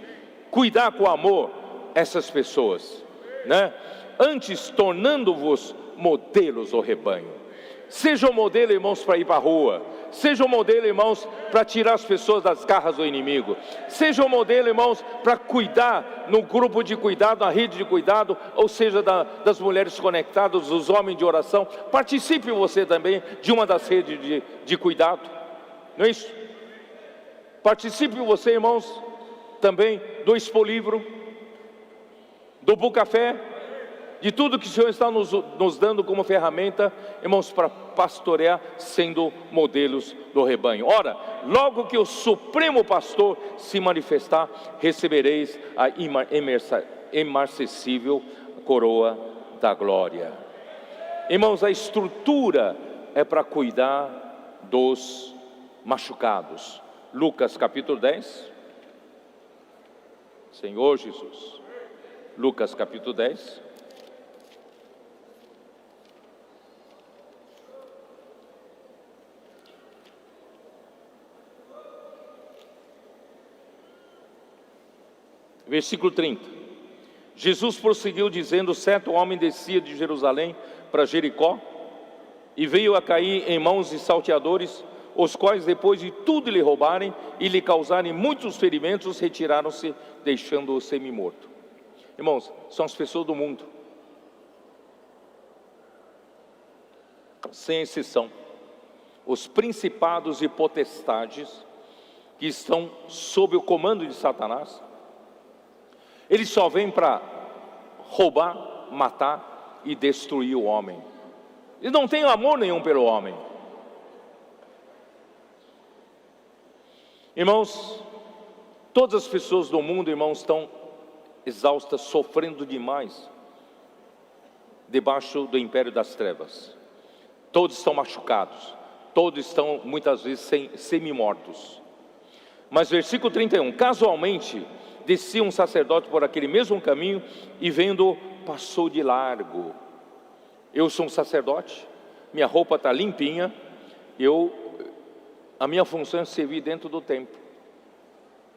cuidar com amor essas pessoas, né? Antes, tornando-vos modelos do rebanho. Seja um modelo, irmãos, para ir para a rua. Seja um modelo, irmãos, para tirar as pessoas das garras do inimigo. Seja um modelo, irmãos, para cuidar no grupo de cuidado, na rede de cuidado, ou seja, das mulheres conectadas, dos homens de oração. Participe você também de uma das redes de cuidado, não é isso? Participe você, irmãos, também do Expo Livro, do Bucafé, de tudo que o Senhor está nos dando como ferramenta, irmãos, para pastorear, sendo modelos do rebanho. Ora, logo que o Supremo Pastor se manifestar, recebereis a imarcessível coroa da glória. Irmãos, a estrutura é para cuidar dos machucados. Lucas capítulo 10. Senhor Jesus. Lucas capítulo 10. Versículo 30. Jesus prosseguiu dizendo: certo homem descia de Jerusalém para Jericó e veio a cair em mãos de salteadores, os quais, depois de tudo lhe roubarem e lhe causarem muitos ferimentos, retiraram-se, deixando-o semi-morto. Irmãos, são as pessoas do mundo, sem exceção, os principados e potestades que estão sob o comando de Satanás. Eles só vêm para roubar, matar e destruir o homem. Eles não têm amor nenhum pelo homem. Irmãos, todas as pessoas do mundo, irmãos, estão exaustas, sofrendo demais debaixo do império das trevas. Todos estão machucados, todos estão muitas vezes semi-mortos. Mas versículo 31, casualmente descia um sacerdote por aquele mesmo caminho e vendo, passou de largo. Eu sou um sacerdote, minha roupa está limpinha, a minha função é servir dentro do templo.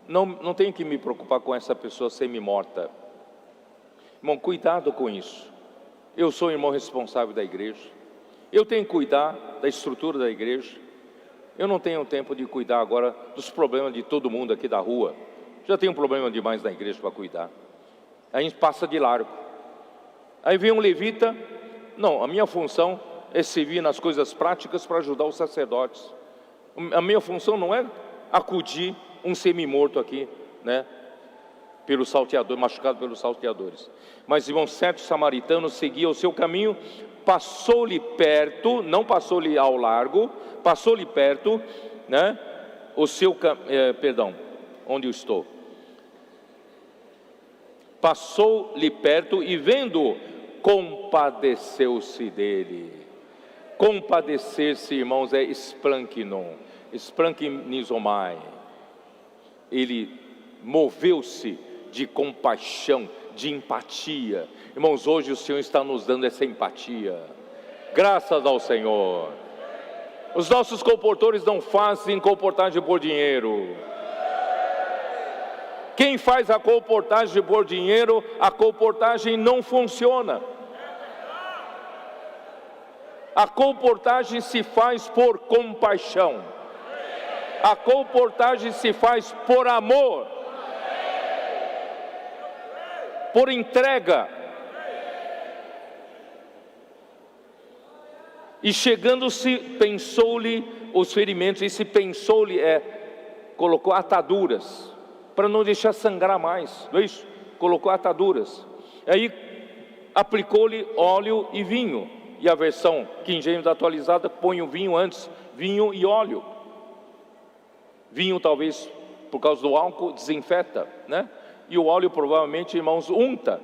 Não tenho que me preocupar com essa pessoa semi-morta. Irmão, cuidado com isso. Eu sou irmão responsável da igreja, eu tenho que cuidar da estrutura da igreja. Eu não tenho tempo de cuidar agora dos problemas de todo mundo aqui da rua. Já tem um problema demais na igreja para cuidar. A gente passa de largo. Aí vem um levita. Não, a minha função é servir nas coisas práticas para ajudar os sacerdotes. A minha função não é acudir um semi-morto aqui, né? Pelo salteador, machucado pelos salteadores. Mas, irmão, certo samaritano seguia o seu caminho, passou-lhe perto, não passou-lhe ao largo, passou-lhe perto, né? Onde eu estou? Passou-lhe perto e vendo, compadeceu-se dele. Compadecer-se, irmãos, é esplanquinon, esplanquinizomai. Ele moveu-se de compaixão, de empatia. Irmãos, hoje o Senhor está nos dando essa empatia. Graças ao Senhor. Os nossos comportores não fazem comportagem por dinheiro. Quem faz a comportagem por dinheiro, a comportagem não funciona. A comportagem se faz por compaixão. A comportagem se faz por amor, por entrega. E chegando-se, pensou-lhe os ferimentos. Esse pensou-lhe colocou ataduras, para não deixar sangrar mais, não é isso? Colocou ataduras. Aí aplicou-lhe óleo e vinho. E a versão King James atualizada põe o vinho antes, vinho e óleo. Vinho talvez por causa do álcool desinfeta, né? E o óleo provavelmente, irmãos, unta,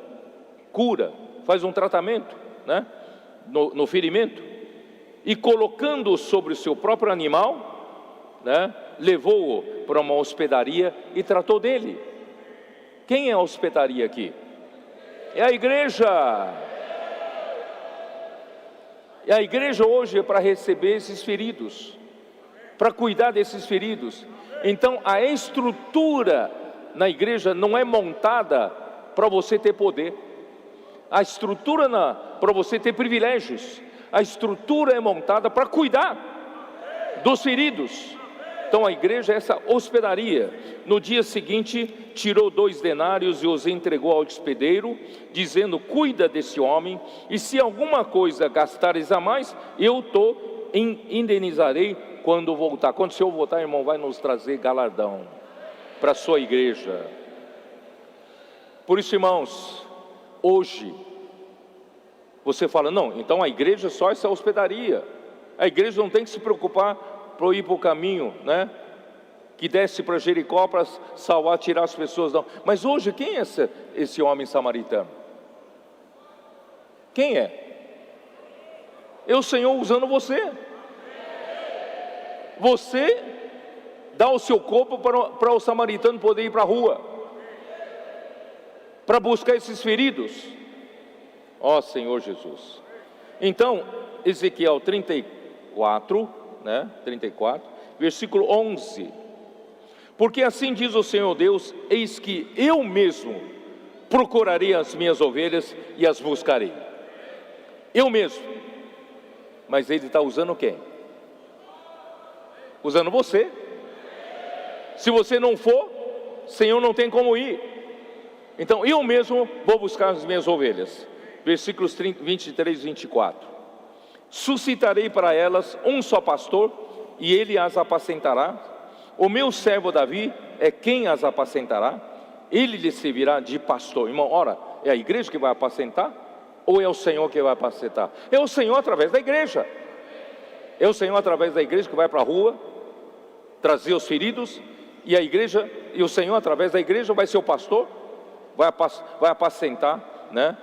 cura, faz um tratamento, né? No ferimento. E colocando-o sobre o seu próprio animal, né? Levou-o para uma hospedaria e tratou dele. Quem é a hospedaria aqui? É a igreja. E a igreja hoje é para receber esses feridos, para cuidar desses feridos. Então a estrutura na igreja não é montada para você ter poder. A estrutura para você ter privilégios. A estrutura é montada para cuidar dos feridos. Então a igreja é essa hospedaria. No dia seguinte tirou 2 denários e os entregou ao hospedeiro, dizendo: cuida desse homem, e se alguma coisa gastares a mais, eu indenizarei quando voltar. Quando o Senhor voltar, irmão, vai nos trazer galardão para a sua igreja. Por isso, irmãos, hoje você fala: não, então a igreja é só essa hospedaria. A igreja não tem que se preocupar para ir para o caminho, né? Que desce para Jericó para salvar, tirar as pessoas, não. Mas hoje quem é esse homem samaritano? Quem é? É o Senhor usando você. Você dá o seu corpo para o samaritano poder ir para a rua, para buscar esses feridos. Ó Senhor Jesus. Então Ezequiel 34, né? 34, versículo 11. Porque assim diz o Senhor Deus: eis que eu mesmo procurarei as minhas ovelhas e as buscarei. Eu mesmo. Mas ele está usando quem? Usando você. Se você não for, Senhor, não tem como ir. Então eu mesmo vou buscar as minhas ovelhas. Versículos 23 e 24. Suscitarei para elas um só pastor, e ele as apacentará. O meu servo Davi é quem as apacentará. Ele lhe servirá de pastor. Irmão, ora, é a igreja que vai apacentar? Ou é o Senhor que vai apacentar? É o Senhor através da igreja. É o Senhor através da igreja que vai para a rua trazer os feridos. E a igreja, e o Senhor através da igreja vai ser o pastor, vai apacentar, né?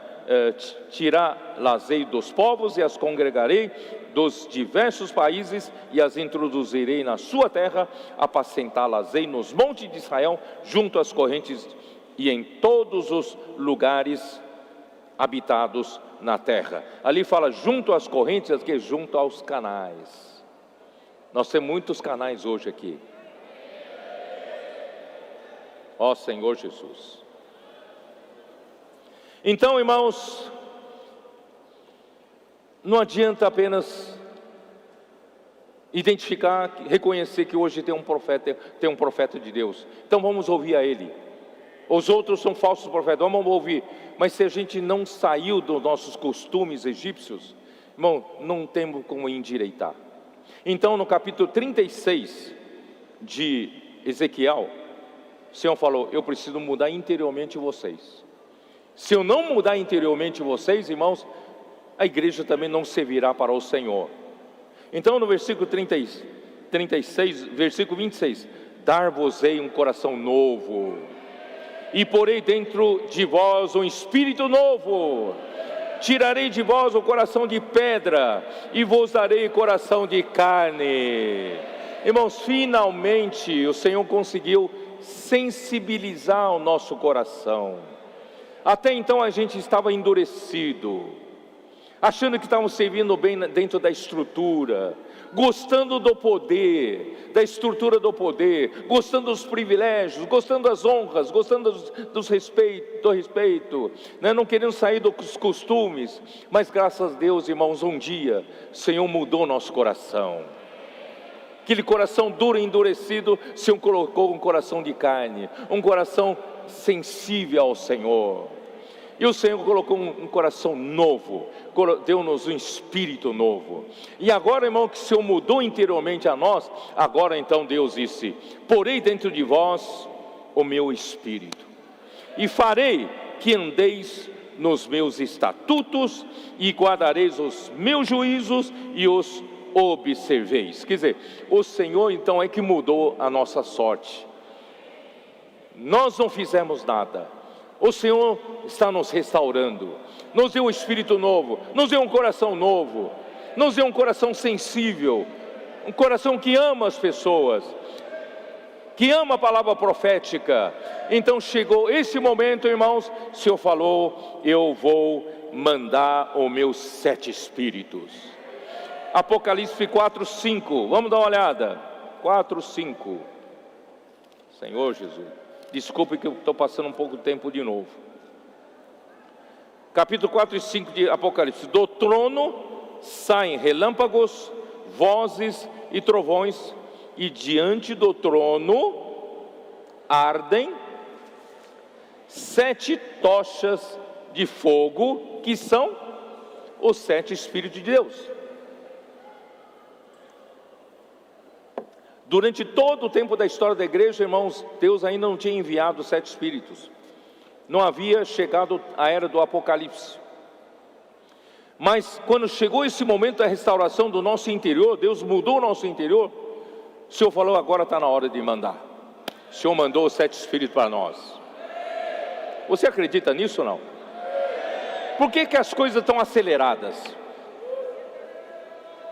Tirar lazei dos povos, e as congregarei dos diversos países, e as introduzirei na sua terra, apacentá-las-ei nos montes de Israel, junto às correntes e em todos os lugares habitados na terra. Ali fala junto às correntes, aqui junto aos canais. Nós temos muitos canais hoje aqui. Ó Senhor Jesus. Então, irmãos, não adianta apenas identificar, reconhecer que hoje tem um profeta de Deus. Então vamos ouvir a ele. Os outros são falsos profetas, vamos ouvir. Mas se a gente não saiu dos nossos costumes egípcios, irmão, não temos como endireitar. Então no capítulo 36 de Ezequiel, o Senhor falou: eu preciso mudar interiormente vocês. Se eu não mudar interiormente vocês, irmãos, a igreja também não servirá para o Senhor. Então no versículo 36, versículo 26, dar-vos-ei um coração novo, e porei dentro de vós um espírito novo, tirarei de vós o coração de pedra, e vos darei coração de carne. Irmãos, finalmente o Senhor conseguiu sensibilizar o nosso coração. Até então a gente estava endurecido, achando que estavam servindo bem dentro da estrutura, gostando do poder, da estrutura do poder, gostando dos privilégios, gostando das honras, gostando do respeito, né? Não querendo sair dos costumes. Mas graças a Deus, irmãos, um dia o Senhor mudou nosso coração. Aquele coração duro e endurecido, o Senhor colocou um coração de carne, um coração sensível ao Senhor. E o Senhor colocou um coração novo, deu-nos um espírito novo. E agora, irmão, que o Senhor mudou interiormente a nós, agora então Deus disse: porei dentro de vós o meu espírito, e farei que andeis nos meus estatutos, e guardareis os meus juízos, e os observeis. Quer dizer, o Senhor então é que mudou a nossa sorte. Nós não fizemos nada. O Senhor está nos restaurando, nos deu um espírito novo, nos deu um coração novo, nos deu um coração sensível, um coração que ama as pessoas, que ama a palavra profética. Então chegou esse momento, irmãos, o Senhor falou: eu vou mandar os meus 7 espíritos. Apocalipse 4:5, vamos dar uma olhada. 4:5. Senhor Jesus, desculpe que eu estou passando um pouco de tempo de novo. Capítulo 4 e 5 de Apocalipse. Do trono saem relâmpagos, vozes e trovões, e diante do trono ardem 7 tochas de fogo, que são os 7 Espíritos de Deus. Durante todo o tempo da história da igreja, irmãos, Deus ainda não tinha enviado os 7 Espíritos. Não havia chegado a era do Apocalipse. Mas quando chegou esse momento da restauração do nosso interior, Deus mudou o nosso interior, o Senhor falou: agora está na hora de mandar. O Senhor mandou os 7 Espíritos para nós. Você acredita nisso ou não? Por que as coisas estão aceleradas?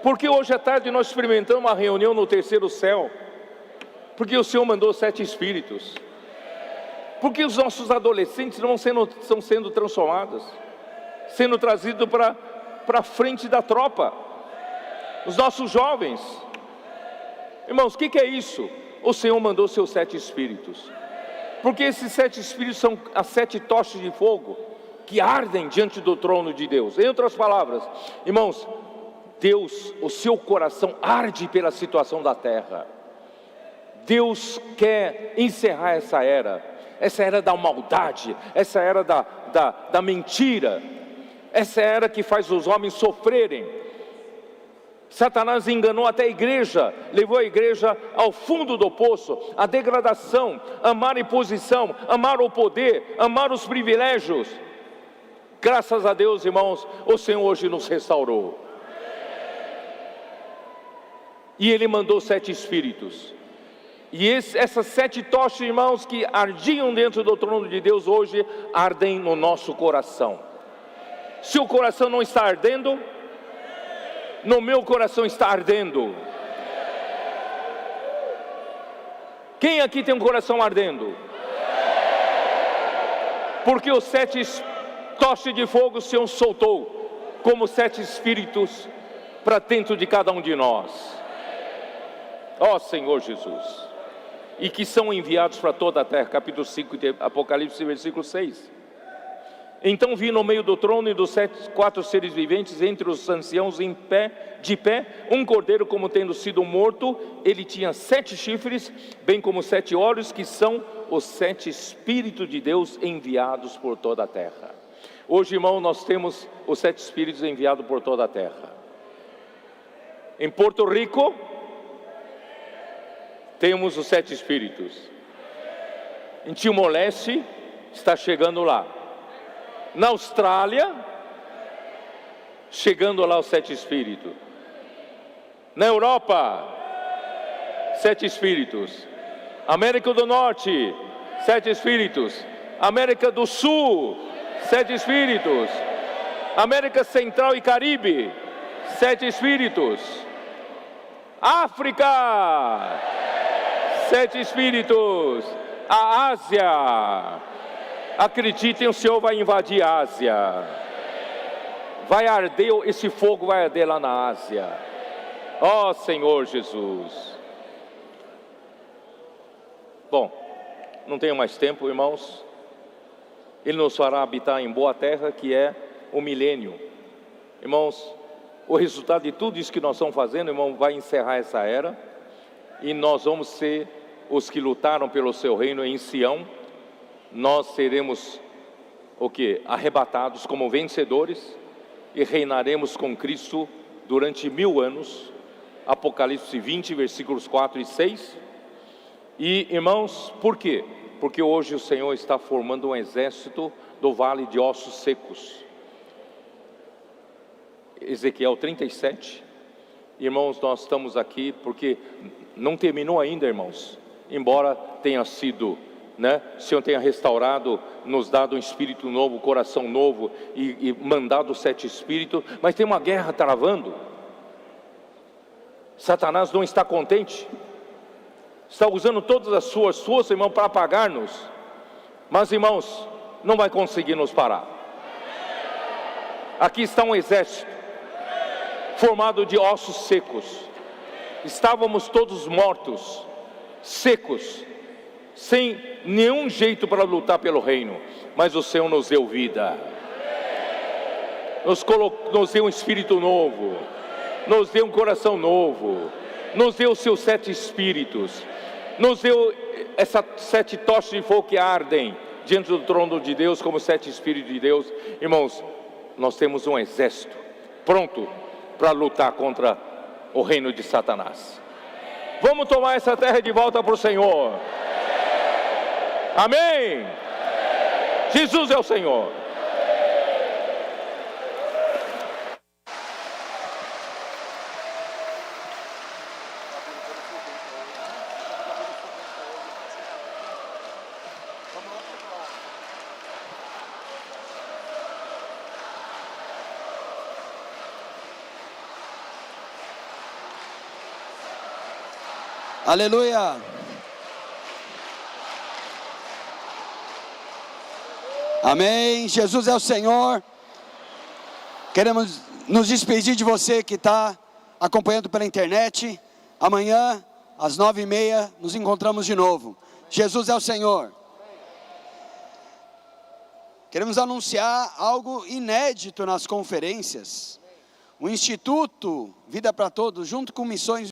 Porque hoje à tarde nós experimentamos uma reunião no terceiro céu, porque o Senhor mandou 7 Espíritos. Porque os nossos adolescentes não estão sendo transformados, sendo trazidos para frente da tropa. Os nossos jovens, irmãos, o que é isso? O Senhor mandou seus 7 Espíritos, porque esses 7 Espíritos são as 7 tochas de fogo que ardem diante do trono de Deus. Em outras palavras, irmãos, Deus, o seu coração arde pela situação da terra. Deus quer encerrar essa era da maldade, essa era da mentira, essa era que faz os homens sofrerem. Satanás enganou até a igreja, levou a igreja ao fundo do poço, a degradação, amar a imposição, amar o poder, amar os privilégios. Graças a Deus, irmãos, o Senhor hoje nos restaurou. E Ele mandou 7 Espíritos. E essas 7 tochas, irmãos, que ardiam dentro do trono de Deus, hoje ardem no nosso coração. Se o coração não está ardendo, no meu coração está ardendo. Quem aqui tem um coração ardendo? Porque os 7 tochas de fogo o Senhor soltou, como 7 Espíritos, para dentro de cada um de nós. Ó Senhor Jesus, e que são enviados para toda a terra. Capítulo 5 de Apocalipse, versículo 6. Então vi no meio do trono e dos 4 seres viventes, entre os anciãos de pé, um cordeiro como tendo sido morto. Ele tinha 7 chifres, bem como 7 olhos, que são os 7 Espíritos de Deus enviados por toda a terra. Hoje, irmão, nós temos os 7 Espíritos enviados por toda a terra. Em Porto Rico, temos os 7 Espíritos. Em Timor-Leste, está chegando lá. Na Austrália, chegando lá os 7 Espíritos. Na Europa, 7 Espíritos. América do Norte, 7 Espíritos. América do Sul, 7 Espíritos. América Central e Caribe, 7 Espíritos. África, 7 Espíritos. A Ásia, acreditem, o Senhor vai invadir a Ásia. Vai arder, esse fogo vai arder lá na Ásia. Ó Senhor Jesus. Bom, não tenho mais tempo, irmãos. Ele nos fará habitar em boa terra, que é o milênio. Irmãos, o resultado de tudo isso que nós estamos fazendo, irmão, vai encerrar essa era. E nós vamos ser os que lutaram pelo seu reino em Sião. Nós seremos o que? Arrebatados como vencedores e reinaremos com Cristo durante 1000 anos. Apocalipse 20, versículos 4 e 6. E, irmãos, por quê? Porque hoje o Senhor está formando um exército do vale de ossos secos. Ezequiel 37. Irmãos, nós estamos aqui porque não terminou ainda, irmãos. Embora tenha sido, o Senhor tenha restaurado, nos dado um espírito novo, coração novo e mandado 7 espíritos, mas tem uma guerra travando. Satanás não está contente, está usando todas as suas forças, irmão, para apagar-nos. Mas, irmãos, não vai conseguir nos parar. Aqui está um exército formado de ossos secos. Estávamos todos mortos, secos, sem nenhum jeito para lutar pelo reino, mas o Senhor nos deu vida, nos deu um espírito novo, nos deu um coração novo, nos deu os seus 7 espíritos, nos deu essas 7 tochas de fogo que ardem diante do trono de Deus, como 7 espíritos de Deus. Irmãos, nós temos um exército pronto para lutar contra o reino de Satanás. Vamos tomar essa terra de volta para o Senhor. Amém? Jesus é o Senhor. Aleluia. Amém. Jesus é o Senhor. Queremos nos despedir de você que está acompanhando pela internet. Amanhã, às 9h30, nos encontramos de novo. Jesus é o Senhor. Queremos anunciar algo inédito nas conferências. O Instituto Vida para Todos, junto com Missões